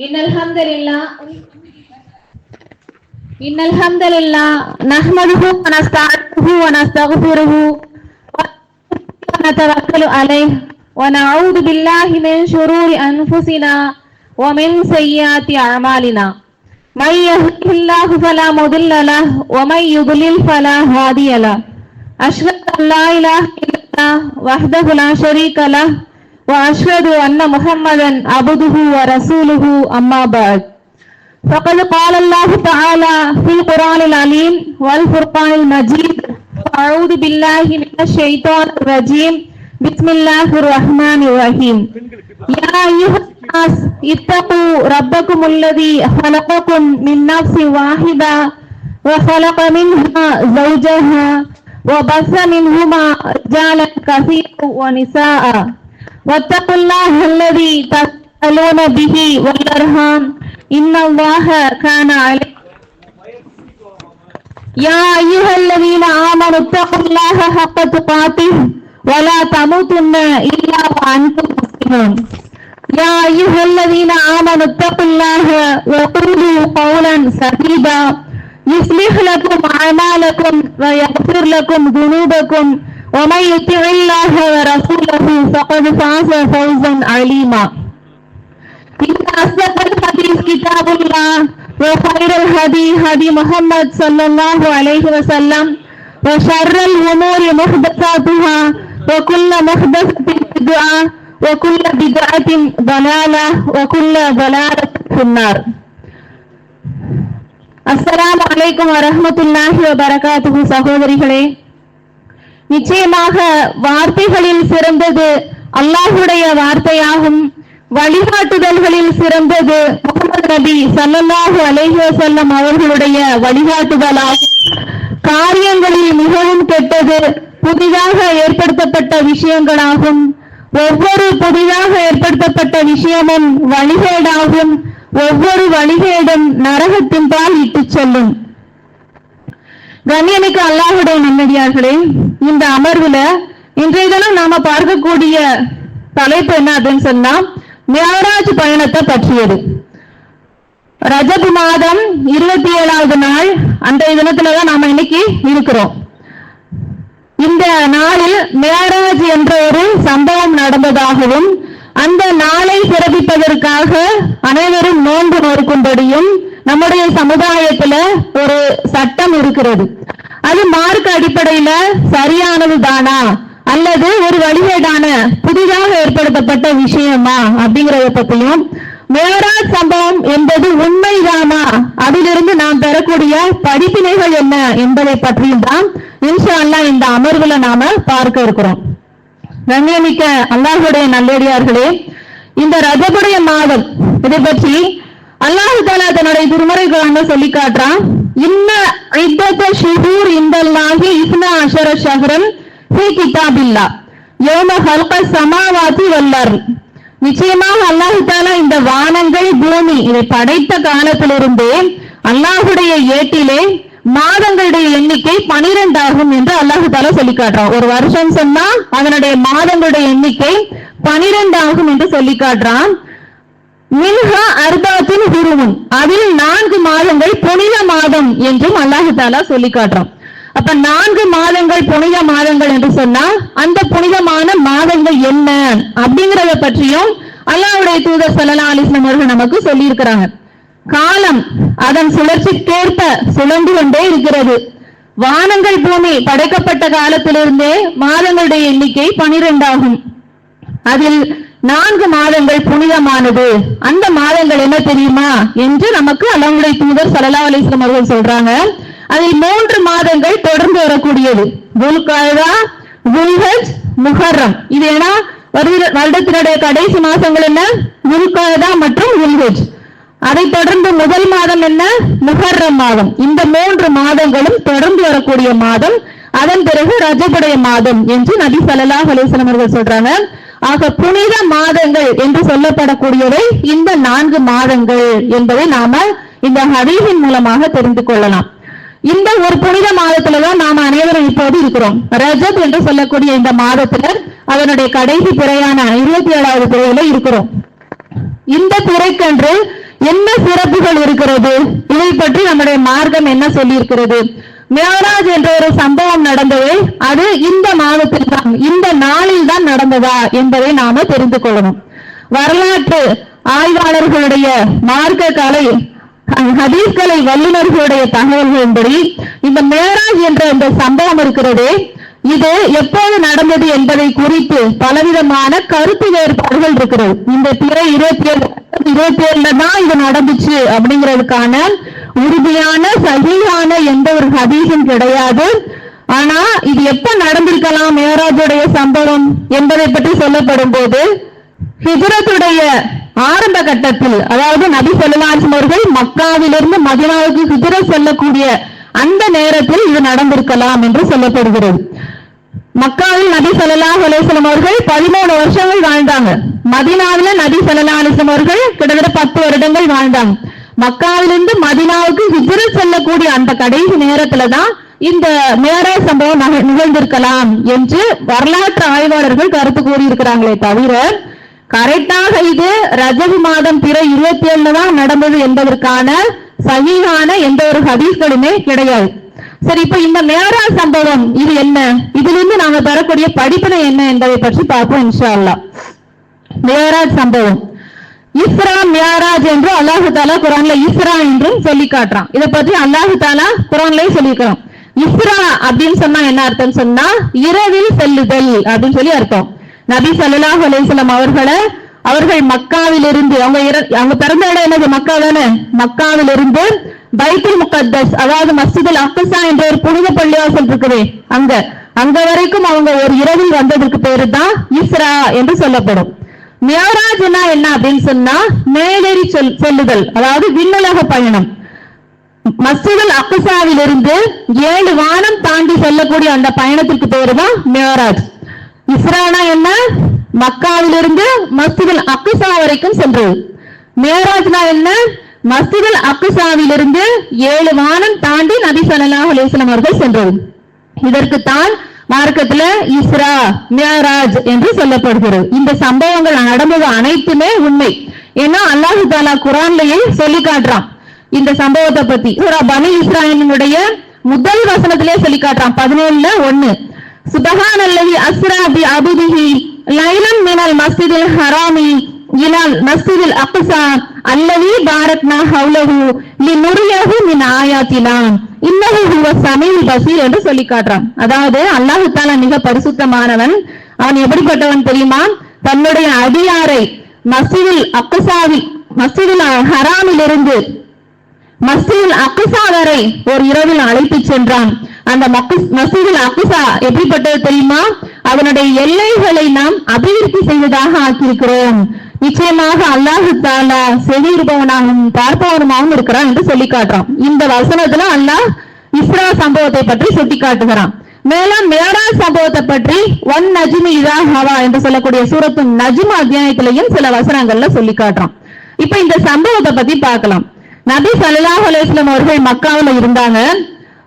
إن الحمد لله نحمده ونستعينه ونستغفره ونتوكل عليه ونعوذ بالله من شرور أنفسنا ومن سيئات أعمالنا من يهده الله فلا مضل له ومن يضلل فلا هادي له أشهد أن لا إله إلا الله وحده لا شريك له وأشهد أن محمدا عبده ورسوله أما بعد فقد قال الله تعالى في القرآن العليم والفرقان المجيد أعوذ بالله من الشيطان الرجيم بسم الله الرحمن الرحيم يا أيها الناس اتقوا ربكم الذي خلقكم من نفس واحدة وخلق منها زوجها وبث منهما رجالا كثيرا ونساء واتقوا الله الذي تسألون به والأرحام إن الله كان عليكم يا أيها الذين آمنوا اتقوا الله حق تقاته ولا تموتن إلا وأنتم مسلمون يا أيها الذين آمنوا اتقوا الله وقولوا قولا سديدا يصلح لكم أعمالكم ويغفر لكم ذنوبكم ومن يطع الله ورسوله فقد فاز فوزا عظيما إن أصدق الحديث كتاب الله وخير الهدي هدي محمد صلى الله عليه وسلم وشر الأمور محدثاتها وكل محدثة بدعة وكل بدعة ضلالة وكل ضلالة في النار. அஸ்ஸலாமு அலைக்கும் வரஹ்மத்துல்லாஹி வபரகாத்துஹு. சகோதரிகளே, நிச்சயமாக வார்த்தைகளில் சிறந்தது அல்லாஹ்வுடைய வார்த்தையாகும். வழிகாட்டுதல்களில் சிறந்தது முஹம்மது நபி ஸல்லல்லாஹு அலைஹி வஸல்லம் அவர்களுடைய வழிகாட்டுதலாகும். காரியங்களில் மிகவும் கெட்டது புதிதாக ஏற்படுத்தப்பட்ட விஷயங்களாகும். ஒவ்வொரு புதிதாக ஏற்படுத்தப்பட்ட விஷயமும் வழிகேடாகும். ஒவ்வொரு வழிகேடும் நரகத்தின் பால் இட்டு செல்லும். கண்ணியமிக்க அல்லாஹ்வுடைய நல்லடியார்களே, இந்த அமர்வுல இன்றைய தினம் நாம பார்க்கக்கூடிய தலைப்பு என்ன அப்படின்னு சொன்னா, மிஅராஜ் பயணத்தை பற்றியது. ரஜப் மாதம் 27வது நாள், அன்றைய தினத்துலதான் நாம இன்னைக்கு இருக்கிறோம். இந்த நாளில் மிஅராஜ் என்ற ஒரு சம்பவம் நடந்ததாகவும், அந்த நாளை சிறப்பிப்பதற்காக அனைவரும் நோன்பு நோக்கும்படியும் நம்முடைய சமுதாயத்துல ஒரு சட்டம் இருக்கிறது. அது மார்க்க அடிப்படையில சரியானது தானா அல்லது ஒரு வழிகேடான புதிதாக ஏற்படுத்தப்பட்ட விஷயமா அப்படிங்கறத பத்தியும், மிஅராஜ் சம்பவம் என்பது உண்மைதானா, அதிலிருந்து நாம் பெறக்கூடிய படிப்பினைகள் என்ன என்பதை பற்றியும் தான் இன்ஷா அல்லாஹ் இந்த அமர்வுல நாம பார்க்க இருக்கிறோம். கண்ணியமிக்க அல்லாஹ்வுடைய நல்லடியார்களே, இந்த ரஜபுடைய மாதம் இதை பற்றி அல்லாஹ் தஆலா தன்னுடைய திருமறை குர்ஆன்ல சொல்லி காட்டுறான். இன்ன இத்தத ஷுஹூர் இந்தல்லாஹி 12 ஷஹ்ரன் ஃபீ கிதாபில்லாஹ் யௌம ஹல்கஸ் ஸமாவாதி வல் அர்த். நிச்சயமாக அல்லாஹ் தஆலா இந்த வானங்கள் பூமி இதை படைத்த காலத்திலிருந்தே அல்லாஹ்வுடைய ஏட்டிலே மாதங்களுடைய எண்ணிக்கை 12 ஆகும் என்று அல்லாஹ் தஆலா சொல்லி காட்டுறான். ஒரு வருஷம் சொன்னா அதனுடைய மாதங்களுடைய எண்ணிக்கை 12 ஆகும் என்று சொல்லி காட்டுறான். மின்ஹா அர்பாத்தின் ஹுருமுன், அதில் 4 மாதங்கள் புனித மாதம் என்றும் அல்லாஹ் தஆலா சொல்லி காட்டுறான். அப்ப 4 மாதங்கள் புனித மாதங்கள் என்று சொன்னால் அந்த புனிதமான மாதங்கள் என்ன அப்படிங்கறத பற்றியும் அல்லாஹ்வுடைய தூதர் ஸல்லல்லாஹு அலைஹி வஸல்லம் அவர்கள் நமக்கு சொல்லி இருக்கிறாங்க. காலம் அதன் சுழற்சிக்கேற்ப சுழன்று கொண்டே இருக்கிறது. வானங்கள் பூமி படைக்கப்பட்ட காலத்திலிருந்தே மாதங்களுடைய எண்ணிக்கை 12 ஆகும். அதில் 4 மாதங்கள் புனிதமானது. அந்த மாதங்கள் என்ன தெரியுமா என்று நமக்கு அல்லாஹ்வுடைய தூதர் ஸல்லல்லாஹு அலைஹி வஸல்லம் அவர்கள் சொல்றாங்க. அதில் 3 மாதங்கள் தொடர்ந்து வரக்கூடியது. துல்காதா, துல்ஹஜ், முஹர்ரம். இது ஏன்னா வருடத்தினுடைய கடைசி மாசங்கள் என்ன? துல்காதா மற்றும் துல்ஹஜ். அதை தொடர்ந்து முதல் மாதம் என்ன? முஹர்ரம் மாதம். இந்த 3 மாதங்களும் தொடர்ந்து வரக்கூடிய மாதம். அதன் பிறகு ரஜபுடைய மாதம் என்று நபி ஸல்லல்லாஹு அலைஹி வஸல்லம் அவர்கள் சொல்றாங்க. ஆக புனித மாதங்கள் என்று சொல்லப்படக்கூடியவை இந்த 4 மாதங்கள் என்பதை நாம இந்த ஹதீஸின் மூலமாக தெரிந்து கொள்ளலாம். இந்த ஒரு புனித மாதத்துலதான் நாம அனைவரும் இப்போது இருக்கிறோம். ரஜப் என்று சொல்லக்கூடிய இந்த மாதத்துல அதனுடைய கடைசி பிறையான 27வது பிறையில இருக்கிறோம். இந்த பிறைக்கன்று என்ன சிறப்புகள் இருக்கிறது? இதை பற்றி நம்முடைய மார்க்கம் என்ன சொல்லி இருக்கிறது? மியராஜ் என்ற ஒரு சம்பவம் நடந்தது, அது இந்த மாதத்தில் தான், இந்த நாளில் தான் நடந்ததா என்பதை நாம தெரிந்து கொள்ளணும். வரலாற்று ஆய்வாளர்களுடைய மார்க்க கலை ஹதீஸ் கலை வல்லுநர்களுடைய தகவல்களின்படி இந்த மியராஜ் என்ற இந்த சம்பவம் இருக்கிறது, இது எப்போது நடந்தது என்பதை குறித்து பலவிதமான கருத்து வேறுபாடுகள் இருக்கிறது. இந்த பிறை 27 தான் இது நடந்துச்சு அப்படிங்கிறதுக்கான உறுதியான சகியான எந்த ஒரு ஹதீஸும் கிடையாது. ஆனா இது எப்ப நடந்திருக்கலாம் மியராஜுடைய சம்பவம் என்பதை பற்றி சொல்லப்படும் போது, ஹிஜ்ரத்துடைய ஆரம்ப கட்டத்தில், அதாவது நபி ஸல்லல்லாஹு அலைஹி வஸல்லம் அவர்கள் மக்காவிலிருந்து மதீனாவுக்கு ஹிஜ்ரத் செல்லக்கூடிய அந்த நேரத்தில் இது நடந்திருக்கலாம் என்று சொல்லப்படுகிறது. மக்காவில் நபி ஸல்லல்லாஹு அலைஹி வஸல்லம் அவர்கள் 13 வருஷங்கள் வாழ்ந்தாங்க. மதீனாவில நபி ஸல்லல்லாஹு அலைஹி வஸல்லம் அவர்கள் கிட்டத்தட்ட 10 வருடங்கள் வாழ்ந்தாங்க. மக்காவிலிருந்து மதீனாவுக்கு ஹிஜ்ரத் செல்லக்கூடிய அந்த கடைசி நேரத்துல தான் இந்த மியராஜ் சம்பவம் நிகழ்ந்திருக்கலாம் என்று வரலாற்று ஆய்வாளர்கள் கருத்து கூறியிருக்கிறாங்களே தவிர, கரெக்டாக இது ரஜப் மாதம் பிற 27 தான் நடந்தது என்பதற்கான சஹீஹான எந்த ஒரு ஹதீஸ்களுமே கிடையாது. சரி, இப்ப இந்த மியராஜ் சம்பவம் இது என்ன, இதிலிருந்து நாம பெறக்கூடிய படிப்பினை என்ன என்பதை பற்றி பார்ப்போம் இன்ஷா அல்லாஹ். மியராஜ் சம்பவம், இஸ்ரா மியராஜ் என்று அல்லாஹு தாலா குர்ஆன்ல இஸ்ரா என்றும் சொல்லி காட்டுறான். இதை பற்றி அல்லாஹு தாலா குர்ஆன்லயே சொல்லியிருக்கான். இஸ்ரா அப்படின்னு சொன்னா என்ன அர்த்தம் சொன்னா, இரவில் செல்லுதல் அப்படின்னு சொல்லி அர்த்தம். நபி ஸல்லல்லாஹு அலைஹி வஸல்லம் அவர்கள் மக்காவிலிருந்து, அவங்க பிறந்த இடம் என்னது? மக்கா தானே. மக்காவிலிருந்து பைத்துல் முகத்தஸ், அதாவது மஸ்ஜிதுல் அக்ஸா என்ற ஒரு புனித பள்ளிவாசல் இருக்குது, அங்க வரைக்கும் அவங்க ஒரு இரவில் வந்ததற்கு பேரு தான் இஸ்ரா என்று சொல்லப்படும். மியராஜ்னா என்ன அப்படின்னு சொன்னா, மேலேறி செல்லுதல், அதாவது விண்ணுலக பயணம். மஸ்ஜிதுல் அக்ஸாவிலிருந்து 7 வானம் தாண்டி செல்லக்கூடிய அந்த பயணத்திற்கு பேரு தான் மியராஜ். இஸ்ரானா என்ன? மக்காவிலிருந்து மஸ்ஜிதுல் அக்ஸா வரைக்கும் சென்றது. மியராஜ்னா என்ன? மஸ்ஜிதுல் அக்ஸாவிலிருந்து 7 வானம் தாண்டி நபி ஸல்லல்லாஹு அலைஹி வஸல்லம் அவர்கள் சென்றது. இதற்குத்தான் மார்க்கத்துல இஸ்ரா மியராஜ் என்று சொல்லப்படுகிறது. இந்த சம்பவங்கள் நடந்தது அனைத்துமே உண்மை. ஏன்னா அல்லாஹ் தஆலா குர்ஆன்லயே சொல்லி காட்டுறான் இந்த சம்பவத்தை பத்தி. சூரா பனி இஸ்ராயீலுடைய முதல் வசனத்திலே சொல்லி காட்டுறான், 17:1. சுப்ஹானல்லதி அஸ்ரா பி அப்திஹி லைலன் மினல் மஸ்ஜிதில் ஹராமி இலல் மஸ்ஜிதில் அக்ஸா அல்லதி பாரக்னா ஹவ்லஹு லினுரியஹு மின் ஆயாத்தினா இன்னஹு ஹுவஸ் ஸமீஉல் பஸீர் என்று சொல்லி காட்டுறான். அதாவது அல்லாஹ் தஆலா மிக பரிசுத்தமானவன். அவன் எப்படிப்பட்டவன் தெரியுமா? தன்னுடைய அடியாரை மஸ்ஜிதுல் அக்ஸாவில், மஸ்ஜிதுல் ஹராமிலிருந்து மஸ்ஜிதுல் அக்ஸா வரை ஒரு இரவில் அழைத்து சென்றான். அந்த மஸ்ஜிதுல் அக்ஸா எப்படிப்பட்டது தெரியுமா? அதனுடைய எல்லைகளை நாம் அபிவிருத்தி செய்வதாக ஆக்கியிருக்கிறோம். நிச்சயமாக அல்லாஹ் தஆலா செவியுறுபவனாகவும் பார்ப்பவனுமாகவும் இருக்கிறான் என்று சொல்லி காட்டுறான். இந்த வசனத்துல அல்லாஹ் இஸ்ரா சம்பவத்தை பற்றி சுட்டி காட்டுகிறான். மேலும் மியராஜ் சம்பவத்தை பற்றி ஒன் நஜ்மி இதா ஹவா என்று சொல்லக்கூடிய சூரத்து நஜ்ம் அத்தியாயத்திலையும் சில வசனங்கள்ல சொல்லி காட்டுறான். இப்ப இந்த சம்பவத்தை பத்தி பார்க்கலாம். நபி ஸல்லல்லாஹு அலைஹி வஸல்லம் அவர்கள் மக்காவுல இருந்தாங்க.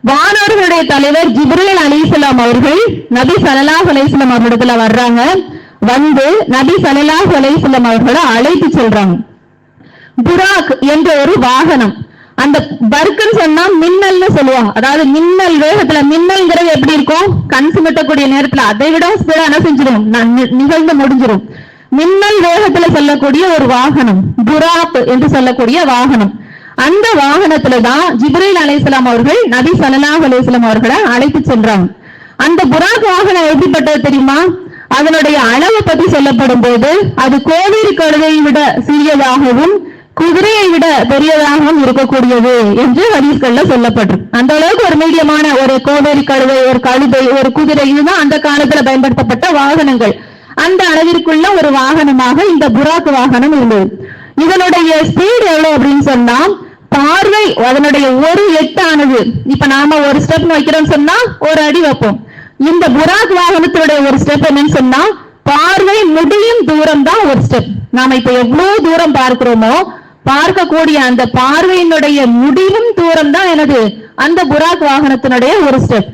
வானவர்களுடைய தலைவர் ஜிப்ரீல் அலைஹிஸ்ஸலாம் அவர்கள் நபி ஸல்லல்லாஹு அலைஹி வஸல்லம் அவர்களிடத்துல வர்றாங்க. வந்து நபி ஸல்லல்லாஹு அலைஹி வஸல்லம் அவர்களை அழைத்து செல்றாங்க. புராக் என்ற ஒரு வாகனம், அந்த பர்க்குன்னு சொன்னா மின்னல்னு சொல்லுவாங்க. அதாவது மின்னல் வேகத்துல, மின்னல்ங்கிறது எப்படி இருக்கும்? கண் சுமட்டக்கூடிய நேரத்துல அதை விட ஸ்பீடா என்ன செஞ்சிடும், நிகழ்ந்து முடிஞ்சிடும். மின்னல் வேகத்துல செல்லக்கூடிய ஒரு வாகனம் புராக் என்று சொல்லக்கூடிய வாகனம். அந்த வாகனத்துலதான் ஜிப்ரீல் அலைஹிஸ்ஸலாம் அவர்கள் நபி ஸல்லல்லாஹு அலைஹி வஸல்லம் அவர்களை அழைத்து சென்றாங்க. அந்த புராக் வாகனம் எப்படிப்பட்டது தெரியுமா? அதனுடைய அளவை பற்றி சொல்லப்படும் போது அது கோவேரி கழுதையை விட சிறியதாகவும் குதிரையை விட பெரியதாகவும் இருக்கக்கூடியது என்று ஹதீஸ்கள்ல சொல்லப்பட்டிருக்கு. அந்த அளவுக்கு ஒரு மீடியமான ஒரு கோவேரி கழுதை, ஒரு கழுதை, ஒரு குதிரை, இதுதான் அந்த காலத்துல பயன்படுத்தப்பட்ட வாகனங்கள். அந்த அளவிற்குள்ள ஒரு வாகனமாக இந்த புராக் வாகனம் இருந்தது. இதனுடைய ஸ்பீடு எவ்வளவு அப்படின்னு சொன்னா, பார்வை அதனுடைய ஒரு எட்டானது, இப்ப நாம ஒரு ஸ்டெப் வைக்கிறோம்னு சொன்னா ஒரு அடி வைப்போம். இந்த புராக் வாகனத்தினுடைய ஒரு ஸ்டெப் என்னன்னு சொன்னா, பார்வை முடியும் தூரம் தான் ஒரு ஸ்டெப். நாம இப்ப எவ்வளவு தூரம் பார்க்கிறோமோ, பார்க்கக்கூடிய அந்த பார்வையினுடைய முடிவும் தூரம் தான் எனது அந்த புராக் வாகனத்தினுடைய ஒரு ஸ்டெப்.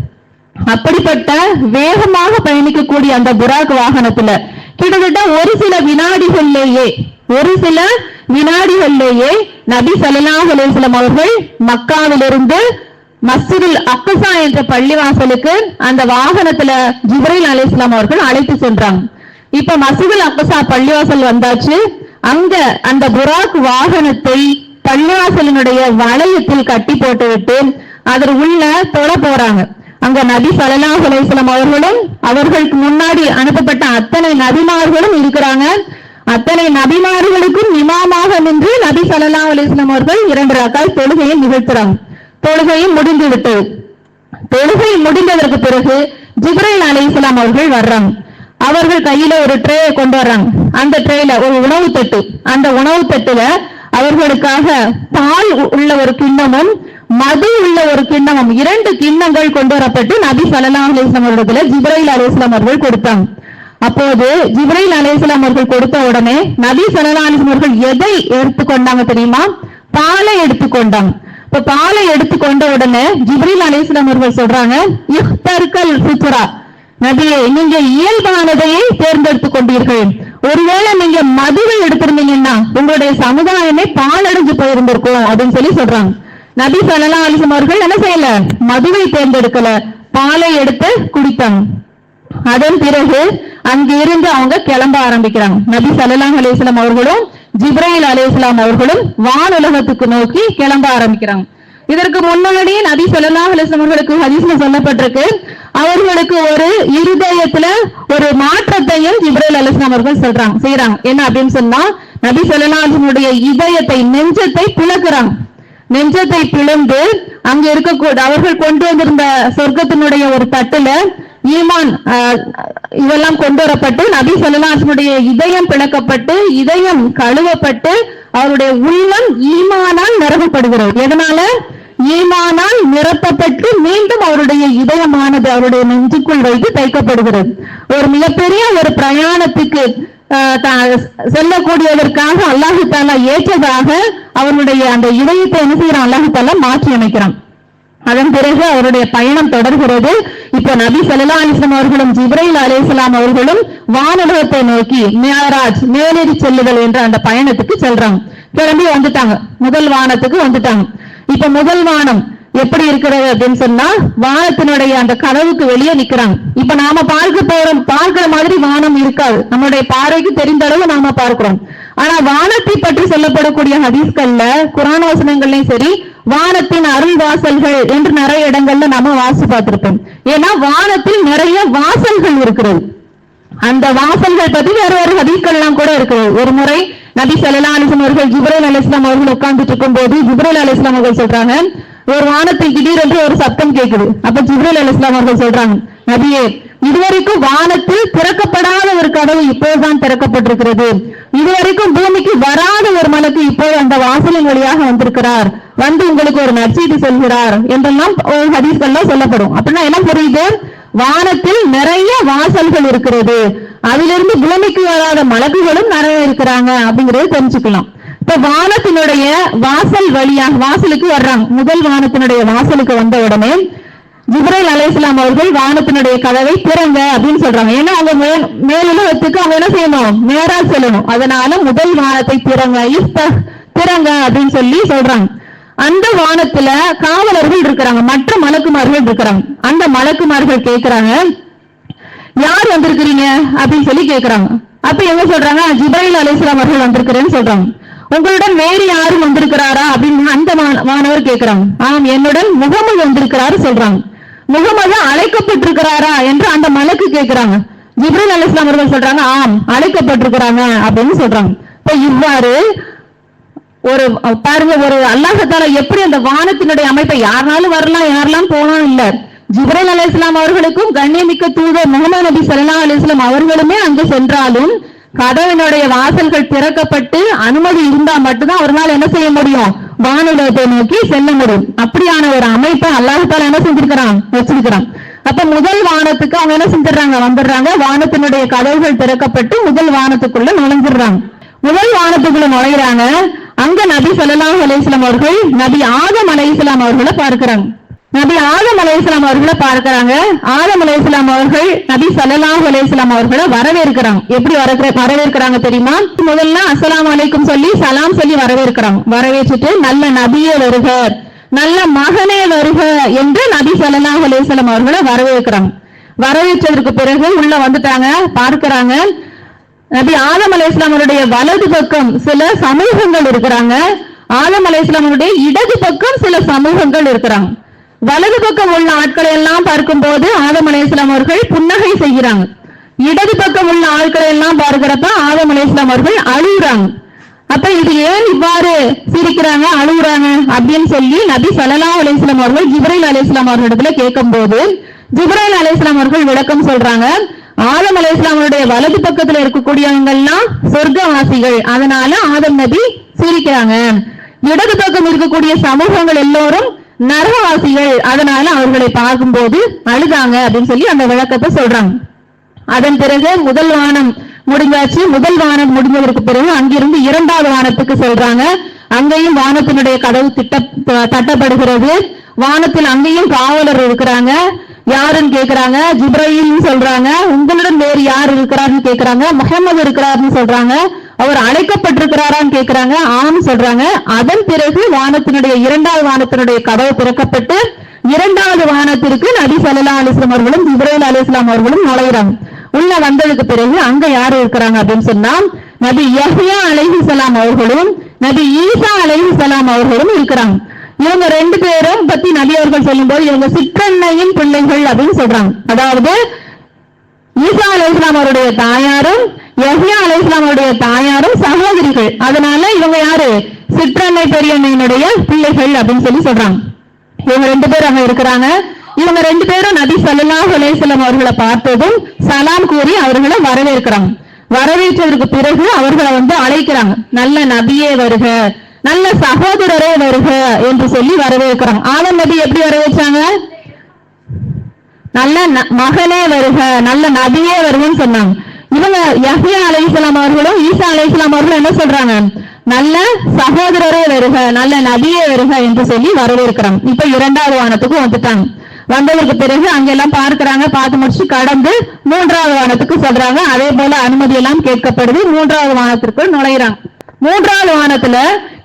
அப்படிப்பட்ட வேகமாக பயணிக்கக்கூடிய அந்த புராக் வாகனத்துல கிட்டத்தட்ட ஒரு சில வினாடிகளிலேயே நபி ஸல்லல்லாஹு அலைஹி வஸல்லம் அவர்கள் மக்காவிலிருந்து மஸ்ஜிதுல் அக்ஸா என்ற பள்ளிவாசலுக்கு அந்த வாகனத்துல ஜிப்ரீல் அலைஹிஸ்ஸலாம் அவர்கள் அழைத்து சென்றாங்க. இப்ப மஸ்ஜிதுல் அக்ஸா பள்ளிவாசல் வந்தாச்சு. அங்க அந்த புராக் வாகனத்தை பள்ளிவாசலினுடைய வளையத்தில் கட்டி போட்டுவிட்டு அதில் உள்ள தொட போறாங்க. அங்க நபி ஸல்லல்லாஹு அலைஹி வஸல்லம் அவர்களும் அவர்களுக்கு முன்னாடி அனுப்பப்பட்ட அத்தனை நபிமார்களும் இருக்கிறாங்க. அத்தனை நபிமார்களுக்கும் இமாமாக நின்று நபி ஸல்லல்லாஹு அலைஹி வஸல்லம் அவர்கள் 2 ரக்காத் தொழுகையை நிகழ்த்துறாங்க. தொழுகையும் முடிந்து விட்டது. தொழுகை முடிந்ததற்கு பிறகு ஜிப்ரீல் அலைஹிஸ்ஸலாம் அவர்கள் வர்றாங்க. அவர்கள் கையில ஒரு ட்ரே கொண்டு வர்றாங்க. அந்த ட்ரேல ஒரு உணவு தட்டு, அந்த உணவு தட்டுல அவர்களுக்காக பால் உள்ள ஒரு கிண்ணமும் மது உள்ள ஒரு கிண்ணமும் 2 கிண்ணங்கள் கொண்டு வரப்பட்டு நபி ஸல்லல்லாஹு அலைஹி வஸல்லம் அவர்களிடத்துல ஜிப்ரீல் அலைஹிஸ்ஸலாம் அவர்கள் கொடுத்தாங்க. அப்போது ஜிப்ரீல் அலைஹிஸ்ஸலாம் அவர்கள் கொடுத்த உடனே நபி ஸல்லல்லாஹு அலைஹி வஸல்லம் அவர்கள் எதை எடுத்துக்கொண்டாங்க தெரியுமா? பாலை எடுத்துக்கொண்டாங்க. இப்ப பாலை எடுத்துக்கொண்ட உடனே ஜிப்ரீல் அலைஹிஸ்ஸலாம் அவர்கள் சொல்றாங்க, இஃப்தர்கல் ஃபித்ரா, நபியே நீங்க இயல்பானதையே தேர்ந்தெடுத்துக் கொண்டீர்கள். ஒருவேளை நீங்க மதுவை எடுத்திருந்தீங்கன்னா உங்களுடைய சமுதாயமே பாலடைஞ்சு போயிருந்திருக்கும் அப்படின்னு சொல்லி சொல்றாங்க. நபி ஸல்லல்லாஹு அலைஹி வஸல்லம் அவர்கள் என்ன செய்யல? மதுவை தேர்ந்தெடுக்கல, பாலை எடுத்து குடித்தாங்க. அதன் பிறகு அங்கிருந்து அவங்க கிளம்ப ஆரம்பிக்கிறாங்க. நபி ஸல்லல்லாஹு அலைஹி வஸல்லம் அவர்களும் ஜிப்ரீல் அலைஹிஸ்ஸலாம் அவர்களும் வானுலகத்துக்கு நோக்கி கிளம்ப ஆரம்பிக்கிறாங்க. இதற்கு முன்னாடி நபி ஸல்லல்லாஹு அலைஹி வஸல்லம் அவர்களுக்கு ஹதீஸ்ல சொல்லப்பட்டிருக்கு, அவர்களுக்கு ஒரு இருதயத்துல ஒரு மாற்றத்தையும் ஜிப்ரீல் அலைஹிஸ்ஸலாம் அவர்கள் செய்யறாங்க. என்ன அப்படின்னு சொன்னா, நபி ஸல்லல்லாஹு அலைஹி வஸல்லம் இதயத்தை, நெஞ்சத்தை பிளக்குறாங்க. நெஞ்சத்தை பிளந்து அங்க இருக்கக்கூடிய அவர்கள் கொண்டு வந்திருந்த சொர்க்கத்தினுடைய ஒரு தட்டுல ஈமான் இதெல்லாம் கொண்டு வரப்பட்டு நபி ஸல்லல்லாஹு அலைஹி வஸல்லம் இதயம் பிளக்கப்பட்டு இதயம் கழுவப்பட்டு அவருடைய உள்ளம் ஈமானால் நிரப்பப்படுகிறது. எதனால? ஈமானால் நிரப்பப்பட்டு மீண்டும் அவருடைய இதயமானது அவருடைய நெஞ்சுக்குள் வைத்து தைக்கப்படுகிறது. ஒரு மிகப்பெரிய ஒரு பிரயாணத்துக்கு செல்லக்கூடியதற்காக அல்லாஹு தஆலா ஏற்றதாக அவருடைய அந்த இதயத்தை என்ன செய்யறான்? அல்லாஹு தஆலா மாற்றி அமைக்கிறான். அதன் பிறகு அவருடைய பயணம் தொடர்கிறது. இப்ப நபி ஸல்லல்லாஹு அலைஹி வஸல்லம் அவர்களும் ஜிப்ரீல் அலைஹிஸ்ஸலாம் அவர்களும் வானுலகத்தை நோக்கி மிஅராஜ், மேலேறி செல்லுதல் என்ற அந்த பயணத்துக்கு செல்றாங்க. கிளம்பி வந்துட்டாங்க, முதல் வானத்துக்கு வந்துட்டாங்க. இப்ப முதல் வானம் எப்படி இருக்கிறது அப்படின்னு சொன்னா, வானத்தினுடைய அந்த கதவுக்கு வெளியே நிக்கிறாங்க. இப்ப நாம பார்க்கிற மாதிரி வானம் இருக்காது, நம்மளுடைய பார்வைக்கு தெரிந்த அளவு நாம பார்க்கிறோம். ஆனா வானத்தை பற்றி சொல்லப்படக்கூடிய ஹதீஸ்கள்ல, குர்ஆன் வசனங்கள்லயும் சரி, வானத்தின் அருள் வாசல்கள் என்று நிறைய இடங்கள்ல நாம வாசி பார்த்திருப்போம். ஏன்னா வானத்தில் நிறைய வாசல்கள் இருக்கிறது. அந்த வாசல்கள் பத்தி வேற ஒரு ஹதீஸ்கள் எல்லாம் கூட இருக்கிறது. ஒரு முறை நபி ஸல்லல்லாஹு அலைஹி வஸல்லம் அவர்கள் ஜிப்ரீல் அலைஹிஸ்ஸலாம் அவர்கள் உட்கார்ந்துட்டு இருக்கும் போது ஜிப்ரீல் அலைஹிஸ்ஸலாம் அவர்கள் சொல்றாங்க, ஒரு வானத்தில் திடீரென்று ஒரு சத்தம் கேட்குது. அப்ப ஜிப்ரீல் அலைஹிஸ்ஸலாம் அவர்கள் சொல்றாங்க, நபியே இதுவரைக்கும் வானத்தில் திறக்கப்படாத ஒரு கதவு இப்போதுதான் திறக்கப்பட்டிருக்கிறது. இதுவரைக்கும் பூமிக்கு வராத ஒரு மலக்கு இப்போது அந்த வாசலின் வழியாக வந்திருக்கிறார், வந்து உங்களுக்கு ஒரு நற்செய்தி சொல்கிறார் என்றெல்லாம் ஹதீஸ்கள்லாம் சொல்லப்படும். அப்படின்னா என்ன புரியுது? வானத்தில் நிறைய வாசல்கள் இருக்கிறது, அதிலிருந்து பூமிக்கு வராத மலக்குகளும் நிறைய இருக்கிறாங்க அப்படிங்கறத தெரிஞ்சுக்கலாம். இப்ப வானத்தினுடைய வாசல் வழியாக வாசலுக்கு வர்றாங்க. முதல் வானத்தினுடைய வாசலுக்கு வந்த உடனே ஜிப்ரீல் அலைஹிஸ்ஸலாம் அவர்கள் வானத்தினுடைய கதவை திறங்க அப்படின்னு சொல்றாங்க. ஏன்னா அவங்க மேலுலகத்துக்கு அவங்க என்ன செய்யணும்? மேராஜ் செல்லணும். அதனால முதல் வானத்தை திறங்க அப்படின்னு சொல்லி சொல்றாங்க. அந்த வானத்துல காவலர்கள் இருக்கிறாங்க, மற்ற மலக்குமார்கள் இருக்கிறாங்க. அந்த மலக்குமார்கள் கேட்கிறாங்க, யார் வந்திருக்கிறீங்க அப்படின்னு சொல்லி கேட்கிறாங்க. அப்ப எங்க சொல்றாங்க? ஜிப்ரீல் அலைஹிஸ்ஸலாம் அவர்கள் வந்திருக்கிறேன்னு சொல்றாங்க. உங்களுடன் வேறு யாரும் வந்திருக்கிறாரா அப்படின்னு அந்த மாணவர் கேட்கிறாங்க. ஆம், என்னுடன் முகமது வந்திருக்கிறாரு சொல்றாங்க. முகமது அழைக்கப்பட்டிருக்கிறாரா என்று அந்த மலக்கு கேட்கிறாங்க. ஜிப்ரீல் அலைஹிஸ்ஸலாம் அவர்கள் சொல்றாங்க, ஆம் அழைக்கப்பட்டிருக்கிறாங்க அப்படின்னு சொல்றாங்க. இப்ப இவ்வாறு ஒரு பாருங்க, ஒரு அல்லாஹ் தஆலா எப்படி அந்த வானத்தினுடைய அமைப்பை யாருனாலும் வரலாம், யாரெல்லாம் போலாம் இல்ல, ஜிப்ரீல் அலைஹிஸ்ஸலாம் அவர்களுக்கும் கண்ணியமிக்க தூதர் முஹம்மது நபி ஸல்லல்லாஹு அலைஹி வஸல்லம் அவர்களுமே அங்கு சென்றாலும் கதவினுடைய வாசல்கள் திறக்கப்பட்டு அனுமதி இருந்தா மட்டும்தான் அவரால் என்ன செய்ய முடியும்? வானுலகத்தை நோக்கி செல்ல முடியும். அப்படியான ஒரு அமைப்பை அல்லாஹ் தஆலா என்ன செஞ்சிருக்கிறான்? வச்சிருக்கிறான். அப்ப முதல் வானத்துக்கு அவங்க என்ன செஞ்சிடறாங்க? வந்துடுறாங்க. வானத்தினுடைய கதவுகள் திறக்கப்பட்டு முதல் வானத்துக்குள்ள நுழைஞ்சிடுறாங்க. முதல் வானத்துக்குள்ள நுழைகிறாங்க. அங்க நபி ஸல்லல்லாஹு அலைஹி வஸல்லம் அவர்கள் நபி ஆதம் அலைஹிஸ்ஸலாம் அவர்களை பார்க்கிறாங்க. நபி ஆதம் அலைஹிஸ்ஸலாம் அவர்களை பார்க்கிறாங்க. ஆதம் அலைஹிஸ்ஸலாம் அவர்கள் நபி ஸல்லல்லாஹு அலைஹி வஸல்லம் அவர்களை வரவேற்கிறாங்க. எப்படி வரவேற்கிறாங்க தெரியுமா? முதல்ல அஸ்ஸலாமு அலைக்கும் சொல்லி சலாம் சொல்லி வரவேற்கிறாங்க. வரவேற்றுட்டு நல்ல நபியே வருக, நல்ல மகனே வருக என்று நபி ஸல்லல்லாஹு அலைஹி வஸல்லம் அவர்களை வரவேற்கிறாங்க. வரவேற்றதற்கு பிறகு உள்ள வந்துட்டாங்க. பார்க்கிறாங்க நபி ஆதம் அலைஹிஸ்ஸலாம் அவருடைய வலது பக்கம் சில சமூகங்கள் இருக்கிறாங்க. ஆதம் அலைஹிஸ்ஸலாம் அவருடைய இடது பக்கம் சில சமூகங்கள் இருக்கிறாங்க. வலது பக்கம் உள்ள ஆட்களை எல்லாம் பார்க்கும் போது ஆதம் அலைஹிஸ்ஸலாம் அவர்கள் புன்னகை செய்கிறாங்க. இடது பக்கம் உள்ள ஆட்களை எல்லாம் பார்க்கிறப்ப ஆதம் அலைஹிஸ்ஸலாம் அவர்கள் அழுகுறாங்க. அப்ப இது ஏன் இவ்வாறு சிரிக்கிறாங்க அழுகுறாங்க அப்படின்னு சொல்லி நபி ஸல்லல்லாஹு அலைஹி வஸல்லம் அவர்கள் ஜிப்ரீல் அலைஹிஸ்ஸலாம் அவர்களிடத்துல கேட்கும் போது ஜிப்ரீல் அலைஹிஸ்ஸலாம் அவர்கள் விளக்கம் சொல்றாங்க. ஆதம் அலைஹிஸ்ஸலாம் அவருடைய வலது பக்கத்துல இருக்கக்கூடியவங்க எல்லாம் சொர்க்கவாசிகள், அதனால ஆதம் நபி சிரிக்கிறாங்க. இடது பக்கம் இருக்கக்கூடிய சமூகங்கள் எல்லோரும் நரகவாசிகள், அதனால அவர்களை பார்க்கும்போது அழுதாங்க அப்படின்னு சொல்லி அந்த விளக்கத்தை சொல்றாங்க. அதன் பிறகு முதல் வானம் முடிஞ்சாச்சு. முதல் வானம் முடிஞ்சதற்கு பிறகு அங்கிருந்து இரண்டாவது வானத்துக்கு சொல்றாங்க. அங்கேயும் வானத்தினுடைய கதவு தட்டப்படுகிறது. வானத்தில் அங்கேயும் காவலர் இருக்கிறாங்க. யாருன்னு கேக்குறாங்க, ஜிப்ரீல்னு சொல்றாங்க. உங்களுடன் வேறு யார் இருக்கிறாருன்னு கேக்குறாங்க. முஹம்மது இருக்கிறாருன்னு சொல்றாங்க. அவர் அழைக்கப்பட்டிருக்கிறாரான்னு கேக்குறாங்க. ஆம் சொல்றாங்க. அதன் பிறகு வானத்தினுடைய இரண்டாவது வானத்தினுடைய கதவு திறக்கப்பட்டு இரண்டாவது வானத்திற்கு நபி ஸல்லல்லாஹு அலைஹி வஸல்லம் அவர்களும் ஜிப்ரீல் அலைஹிஸ்ஸலாம் அவர்களும் நுழைறாங்க. உள்ள வந்ததுக்கு பிறகு அங்க யாரு இருக்கிறாங்க அப்படின்னு சொன்னா நபி யஹ்யா அலைஹிஸ்ஸலாம் அவர்களும் நபி ஈசா அலைஹிஸ்ஸலாம் அவர்களும் இருக்கிறாங்க. இவங்க ரெண்டு பேரும் பத்தி நபி அவர்கள் சொல்லும் போது இவங்க சிற்றன்னையின் பிள்ளைகள் அப்படின்னு சொல்றாங்க. அதாவது ஈசா அலைஹிஸ்ஸலாம் அவருடைய தாயாரும் யஹ்யா அலைஹிஸ்ஸலாம் அவருடைய தாயாரும் சகோதரிகள், அதனால இவங்க யாரு சிற்றன்னை பெரியன்னையினுடைய பிள்ளைகள் அப்படின்னு சொல்லி சொல்றாங்க. இவங்க ரெண்டு பேரும் அங்க இருக்கிறாங்க. இவங்க ரெண்டு பேரும் நபி ஸல்லல்லாஹு அலைஹி வஸல்லம் அவர்களை பார்த்ததும் சலாம் கூறி அவர்களை வரவேற்கிறாங்க. வரவேற்றதற்கு பிறகு அவர்களை அழைக்கிறாங்க. நல்ல நபியே வருக, நல்ல சகோதரரே வருக என்று சொல்லி வரவேற்கிறாங்க. ஆதம் நபி எப்படி வரவேற்றாங்க? நல்ல மகனே வருக, நல்ல நபியே வருகன்னு சொன்னாங்க. இவங்க யஹ்யா அலைஹிஸ்ஸலாம் அவர்களும் ஈசா அலைஹிஸ்ஸலாம் அவர்களும் என்ன சொல்றாங்க? நல்ல சகோதரரே வருக, நல்ல நபியே வருக என்று சொல்லி வரவேற்கிறாங்க. இப்ப இரண்டாவது வானத்துக்கு வந்துட்டாங்க. வந்ததற்கு பிறகு அங்கெல்லாம் பார்க்கிறாங்க. பார்த்து முடிச்சு கடந்து மூன்றாவது வானத்துக்கு சொல்றாங்க. அதே போல அனுமதி எல்லாம் கேட்கப்படுது. மூன்றாவது வானத்திற்கு நுழைகிறாங்க. மூன்றாவது வானத்துல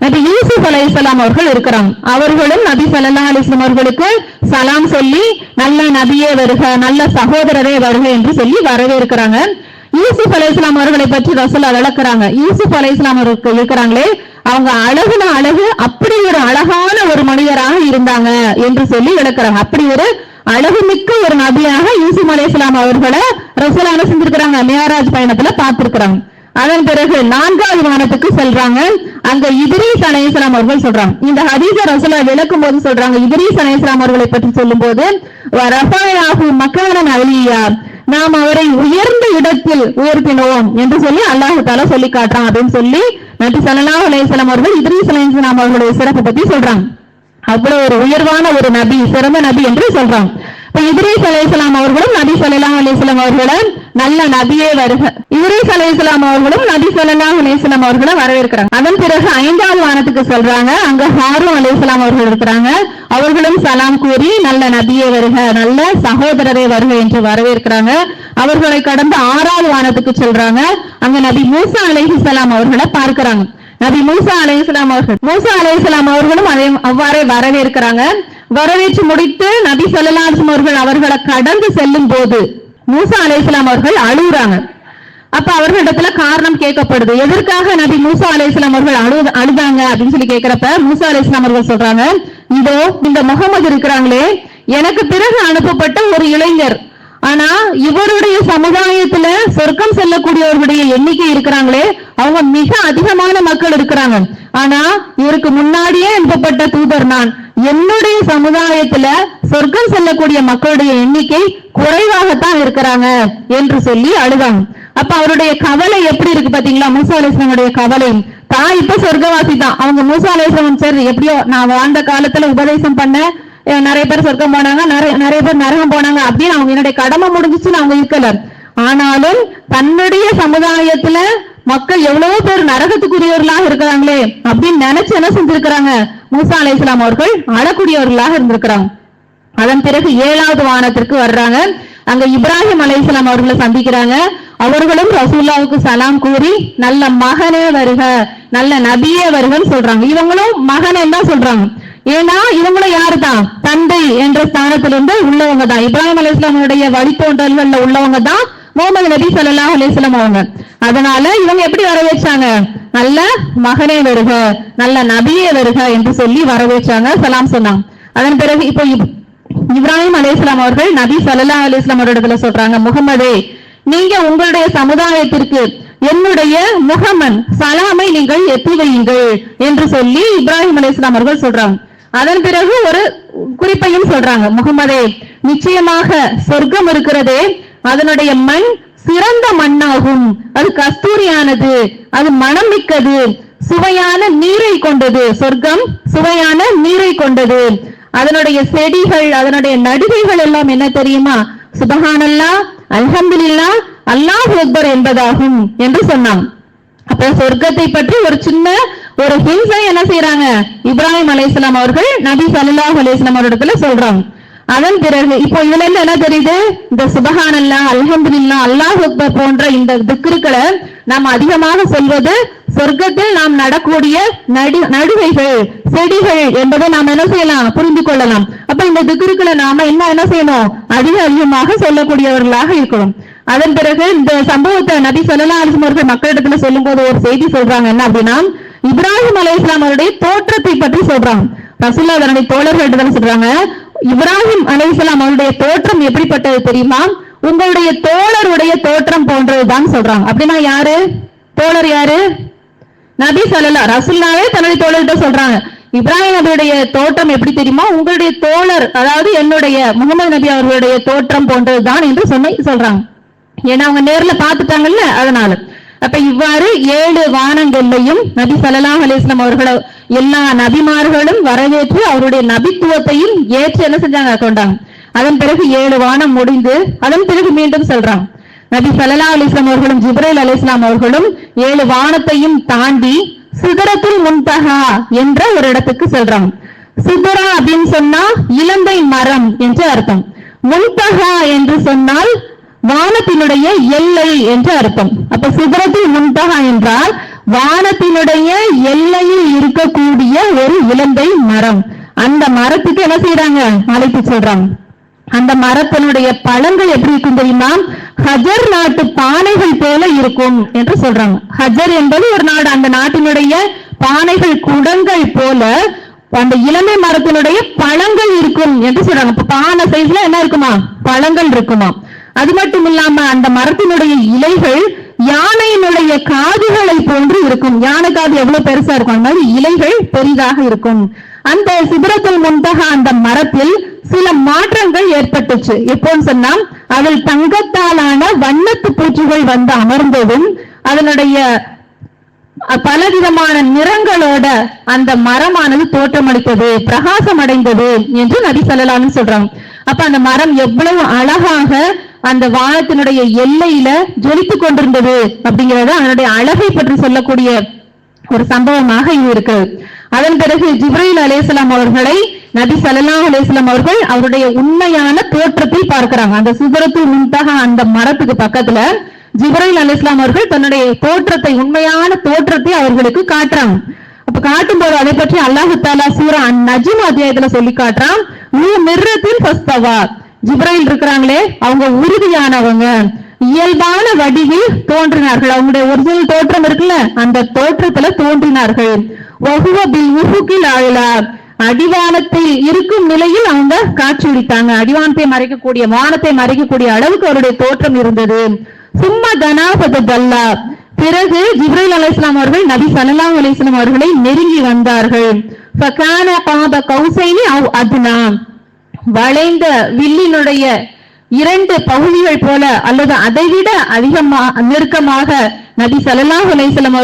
நபி யூசுப் அலைஹிஸ்ஸலாம் அவர்கள் இருக்கிறாங்க. அவர்களும் நபி ஸல்லல்லாஹு அலைஹி வஸல்லம் அவர்களுக்கு சலாம் சொல்லி நல்ல நபியே வருக, நல்ல சகோதரரே வருக என்று சொல்லி வரவேற்கிறாங்க. யூசுப் அலைஹிஸ்ஸலாம் அவர்களை பற்றி ரசூலுல்லாஹ் விளக்குறாங்க. யூசுப் அலைஹிஸ்ஸலாம் அவர்கள் இருக்கிறாங்களே, அவங்க அழகுன அழகு, அப்படி ஒரு அழகான ஒரு மனிதராக இருந்தாங்க என்று சொல்லி விளக்குறாங்க. அப்படி ஒரு அழகுமிக்க ஒரு நபியாக யூசுப் அலைஹிஸ்ஸலாம் அவர்களை ரசூலுல்லாஹ் என்ன செஞ்சிருக்கிறாங்க? மியராஜ் பயணத்துல பார்த்திருக்கிறாங்க. அதன் பிறகு நான்காவது வானத்துக்கு செல்றாங்க. அங்க இத்ரீஸ் அலைஹிஸ்ஸலாம் அவர்கள் சொல்றாங்க. இந்த ஹதீஸ ரசூலுல்லாஹ் விளக்கும் போது சொல்றாங்க, இத்ரீஸ் அலைஹிஸ்ஸலாம் அவர்களை பற்றி சொல்லும் போது வரஃபஅஹு மகானன் அலியா, நாம் அவரை உயர்ந்த இடத்தில் உயர்த்தினோம் என்று சொல்லி அல்லாஹ் தஆலா சொல்லி காட்டுறான் அப்படின்னு சொல்லி நபி ஸல்லல்லாஹு அலைஹி வஸல்லம் அவர்கள் இத்ரீஸ் அலைஹிஸ்ஸலாம் அவர்களுடைய சிறப்பை பத்தி சொல்றாங்க. அவ்வளவு ஒரு உயர்வான ஒரு நபி, சிறந்த நபி என்று சொல்றாங்க. இத்ரீஸ் அலைஹிஸ்ஸலாம் அவர்களும் நபி ஸல்லல்லாஹு அலைஹி வஸல்லம் அவர்களை நல்ல நபியே வருக, இத்ரீஸ் அலைஹிஸ்ஸலாம் அவர்களும் நபி ஸல்லல்லாஹு அலைஹி வஸல்லம் அவர்களை வரவேற்கிறாங்க. அதன் பிறகு ஐந்தாவது வானத்துக்கு சொல்றாங்க. அங்க ஹாரூன் அலைஹிஸ்ஸலாம் அவர்கள் இருக்கிறாங்க. அவர்களும் சலாம் கூறி நல்ல நபியே வருக, நல்ல சகோதரரே வருக என்று வரவேற்கிறாங்க. அவர்களை கடந்து ஆறாவது வானத்துக்கு சொல்றாங்க. அங்க நபி மூசா அலைஹிஸ்ஸலாம் அவர்களை பார்க்கிறாங்க. நபி மூசா அலைஹிஸ்ஸலாம் அவர்களும் அவ்வாறே வரவேற்கிறாங்க. வரவேற்று முடித்து நபி ஸல்லல்லாஹு அலைஹி வஸல்லம் அவர்களை கடந்து செல்லும் போது மூசா அலைஹிஸ்ஸலாம் அவர்கள் அழுகுறாங்க. அப்ப அவர்களிடத்துல காரணம் கேட்கப்படுது. எதற்காக நபி மூசா அலைஹிஸ்ஸலாம் அவர்கள் அழுதாங்க அப்படின்னு சொல்லி கேட்கிறப்ப மூசா அலைஹிஸ்ஸலாம் அவர்கள் சொல்றாங்க, இதோ இந்த முகமது இருக்கிறாங்களே, எனக்கு பிறகு அனுப்பப்பட்ட ஒரு இளைஞர். ஆனா இவருடைய சமுதாயத்துல சொர்க்கம் செல்லக்கூடியவர்களுடைய எண்ணிக்கை இருக்கிறாங்களே, அவங்க மிக அதிகமான மக்கள் இருக்கிறாங்க. ஆனா இவருக்கு முன்னாடியே அனுப்பப்பட்ட தூதர் நான். என்னுடைய சமுதாயத்துல சொர்க்கம் செல்லக்கூடிய மக்களுடைய எண்ணிக்கை குறைவாகத்தான் இருக்கிறாங்க என்று சொல்லி அழுதாங்க. அப்ப அவருடைய கவலை எப்படி இருக்கு பாத்தீங்களா? மூசா அலைஹிஸ்ஸலாமுடைய கவலை. தான் இப்ப சொர்க்கவாசி தான். அவங்க மூசா அலைஹிஸ்ஸலாம் சரி எப்படியோ நான் வாழ்ந்த காலத்துல உபதேசம் பண்ண, நிறைய பேர் சொர்க்கம் போனாங்க, நிறைய பேர் நரகம் போனாங்க அப்படின்னு அவங்க என்னுடைய கடமை முடிஞ்சிச்சுன்னு அவங்க இருக்கல. ஆனாலும் தன்னுடைய சமுதாயத்துல மக்கள் எவ்வளவு பேர் நரகத்துக்குரியவர்களாக இருக்கிறாங்களே அப்படின்னு நினைச்சு என்ன செஞ்சிருக்கிறாங்க? மூசா அலைஹிஸ்ஸலாம் அவர்கள் அழக்கூடியவர்களாக இருந்திருக்கிறாங்க. அதன் பிறகு 7வது வானத்திற்கு வர்றாங்க. அங்க இப்ராஹிம் அலைஹிஸ்ஸலாம் அவர்களை சந்திக்கிறாங்க. அவர்களும் ரசூலுல்லாஹ்வுக்கு சலாம் கூறி நல்ல மகனே வருக, நல்ல நபியே வருகன்னு சொல்றாங்க. இவங்களும் மகனே தான் சொல்றாங்க. ஏன்னா இவங்களும் யாரு தான்? தந்தை என்ற ஸ்தானத்திலிருந்து உள்ளவங்க தான். இப்ராஹிம் அலைஹிஸ்ஸலாமுடைய வழித்தோன்றல்கள்ல உள்ளவங்க தான் முஹம்மது நபி ஸல்லல்லாஹு அலைஹி வஸல்லம் அவங்க. அதனால இவங்க எப்படி வரவேற்றாங்க? நல்ல மகனே வருக, நல்ல நபியே வருக என்று சொல்லி வரவேற்றாங்க, சலாம் சொன்னாங்க. அதன் பிறகு இப்போ இப்ராஹிம் அலைஹிஸ்ஸலாம் அவர்கள் நபி ஸல்லல்லாஹு அலைஹி வஸல்லம் அவரிடத்துல சொல்றாங்க, முஹம்மதே, நீங்க உங்களுடைய சமுதாயத்திற்கு என்னுடைய முஹம்மன் சலாமை நீங்கள் எத்தி வையுங்கள் என்று சொல்லி இப்ராஹிம் அலைஹிஸ்ஸலாம் அவர்கள் சொல்றாங்க. அதன் பிறகு ஒரு குறிப்பையும் சொல்றாங்க, முஹம்மதே, நிச்சயமாக சொர்க்கம் இருக்கிறதே, அதனுடைய மண் சிறந்த மண்ணாகும், அது கஸ்தூரியானது, அது மனம் மிக்கது, சுவையான நீரை கொண்டது. சொர்க்கம் சுவையான நீரை கொண்டது. அதனுடைய செடிகள், அதனுடைய நடுகைகள் எல்லாம் என்ன தெரியுமா? சுபஹானல்லாஹ், அல்ஹம்துலில்லாஹ், அல்லாஹு அக்பர் என்பதாகும் என்று சொன்னாங்க. அப்ப சொர்க்கத்தை பற்றி ஒரு சின்ன ஒரு ஹின்ஸை என்ன செய்யறாங்க? இப்ராஹிம் அலைஹிஸ்ஸலாம் அவர்கள் நபி ஸல்லல்லாஹு அலைஹி வஸல்லம் அவரிடத்துல சொல்றாங்க. அதன் பிறகு இப்போ இதுல இருந்து என்ன தெரியுது? இந்த சுபஹானல்லாஹ், அல்ஹம்துலில்லாஹ், அல்லாஹு அக்பர் போன்ற இந்த திக்ருக்களை நாம் அதிகமாக சொல்வது சொர்க்கத்தில் நாம் நடக்கூடிய நடுகைகள், செடிகள் என்பதை நாம் என்ன செய்யலாம்? புரிந்து கொள்ளலாம். அப்ப இந்த திக்ருக்களை நாம என்ன செய்யணும்? அதிகமாக சொல்லக்கூடியவர்களாக இருக்கணும். அதன் பிறகு இந்த சம்பவத்தை நபி ஸல்லல்லாஹு அலைஹி வஸல்லம் அவர்கள் மக்களிடத்துல சொல்லும் போது ஒரு செய்தி சொல்றாங்க. என்ன அப்படின்னா, இப்ராஹிம் அலைஹிஸ்ஸலாம் அவருடைய தோற்றத்தை பற்றி சொல்றாங்க. ரசூலுல்லாஹ் தன்னுடைய தோழர்களிடத்துல சொல்றாங்க, இப்ராஹிம் அலைஹிஸ்ஸலாம் அவருடைய தோற்றம் எப்படிப்பட்டது தெரியுமா? உங்களுடைய தோழருடைய தோற்றம் போன்றதுதான் சொல்றாங்க. அப்படின்னா யாரு தோழர்? யாரு? நபி ஸல்லல்லாஹு, ரசூலுல்லாஹ்வே தன்னுடைய தோழர்கிட்ட சொல்றாங்க, இப்ராஹிம் நபியுடைய தோற்றம் எப்படி தெரியுமா? உங்களுடைய தோழர், அதாவது என்னுடைய முஹம்மது நபி அவர்களுடைய தோற்றம் போன்றதுதான் என்று சொல்றாங்க. ஏன்னா அவங்க நேர்ல பாத்துட்டாங்கல்ல, அதனால. அப்ப இவ்வாறு 7 வானங்கள்லையும் நபி ஸல்லல்லாஹு அலைஹி வஸல்லம் அவர்களை எல்லா நபிமார்களும் வரவேற்று அவருடைய நபித்துவத்தையும் ஏற்று என்ன செஞ்சாங்க? கொண்டாங்க. அதன் பிறகு 7 வானம் முடிந்து அதன் பிறகு மீண்டும் சொல்றாங்க, நபி ஸல்லல்லாஹு அலைஹி வஸல்லம் அவர்களும் ஜிப்ரீல் அலைஹிஸ்ஸலாம் அவர்களும் 7 வானத்தையும் தாண்டி சிதறத்துல் முன்தஹா என்ற ஒரு இடத்துக்கு செல்றாங்க. சிதறா அப்படின்னு சொன்னா இலந்தை மரம் என்று அர்த்தம். முன்தஹா என்று சொன்னால் வானத்தினுடைய எல்லை என்று அர்த்தம். அப்ப சிதறத்துல் முன்தஹா என்றால் வானத்தினுடைய எல்லையில் இருக்கக்கூடிய ஒரு இலந்தை மரம். அந்த மரத்துக்கு என்ன செய்யறாங்க? அழைத்து சொல்றாங்க. அந்த மரத்தினுடைய பழங்கள் எப்படி இருக்கும் தெரியுமா? ஹஜர் நாட்டு பானைகள் போல இருக்கும் என்று சொல்றாங்க. ஹஜர் என்பது ஒரு நாடு, அந்த நாட்டினுடைய பானைகள், குடங்கள் போல அந்த இளமை மரத்தினுடைய பழங்கள் இருக்கும் என்று சொல்றாங்க. இப்ப பானை சைஸ்ல என்ன இருக்குமா? பழங்கள் இருக்குமா? அது மட்டும் இல்லாம அந்த மரத்தினுடைய இலைகள் யானையினுடைய காதுகளை போன்று இருக்கும். யானை காது எவ்வளவு பெருசா இருக்கும், அந்த மாதிரி இலைகள் பெரிதாக இருக்கும். அந்த சிதறத்துல் முன்தஹா அந்த மரத்தில் சில மாற்றங்கள் ஏற்பட்டுச்சு. எப்போன்னு சொன்னா, அதில் தங்கத்தாலான வண்ணத்து பூச்சிகள் வந்து அமர்ந்ததும் அதனுடைய பலவிதமான நிறங்களோட அந்த மரமானது தோற்றமளித்தது, பிரகாசம் அடைந்தது என்று நபி ஸல்லல்லாஹு அலைஹி வஸல்லம் சொல்றாங்க. அப்ப அந்த மரம் எவ்வளவு அழகாக அந்த வானத்தினுடைய எல்லையில ஜொலித்துக் கொண்டிருந்தது அப்படிங்கிறத அதனுடைய அழகை பற்றி சொல்லக்கூடிய ஒரு சம்பவமாக இது இருக்கு. அதன் பிறகு ஜிப்ரீல் அலைஹிஸ்ஸலாம் அவர்களை நபி ஸல்லல்லாஹு அலைஹி வஸல்லம் அவர்கள் அவருடைய உண்மையான தோற்றத்தில் பார்க்கிறாங்க. அந்த சிதறத்துல் முன்தஹா அந்த மரத்துக்கு பக்கத்துல ஜிப்ரீல் அலைஹிஸ்ஸலாம் அவர்கள் தன்னுடைய தோற்றத்தை, உண்மையான தோற்றத்தை அவர்களுக்கு காட்டுறாங்க. அப்ப காட்டும் போது அதை பற்றி அல்லாஹ் தஆலா சூரா அன்-நஜ்ம் அத்தியாயத்துல சொல்லி காட்டுறான், மிர்ரத்தின் ஃபஸ்தவா. ஜிப்ரீல் இருக்கிறாங்களே, அவங்க உறுதியானவங்க, இயல்பான வடிவில் தோன்றினார்கள். அவங்களுடைய ஒரிஜினல் தோற்றம் இருக்குல்ல, அந்த தோற்றத்துல தோன்றினார்கள். வஹுவ பில் உஃபுகில் அலா, அடிவானத்தில் இருக்கும் நிலையில் அவங்க காட்சியளித்தாங்க. அடிவானத்தை மறைக்கக்கூடிய, வானத்தை மறைக்கக்கூடிய அளவுக்கு அவருடைய தோற்றம் இருந்தது. சும்மா தனா ஃபதல்லா, பிறகு ஜிப்ரீல் அலைஹிஸ்ஸலாம் அவர்கள் நபி ஸல்லல்லாஹு அலைஹி வஸல்லம் அவர்களை நெருங்கி வந்தார்கள். ஃபகான காப கௌசைனி அவ் அத்னா, வளைந்த வில்லினுடைய 2 பகுதிகள் போல அல்லது அதைவிட நெருக்கமாக நபி ஸல்லல்லாஹு அலைஹி வஸல்லம்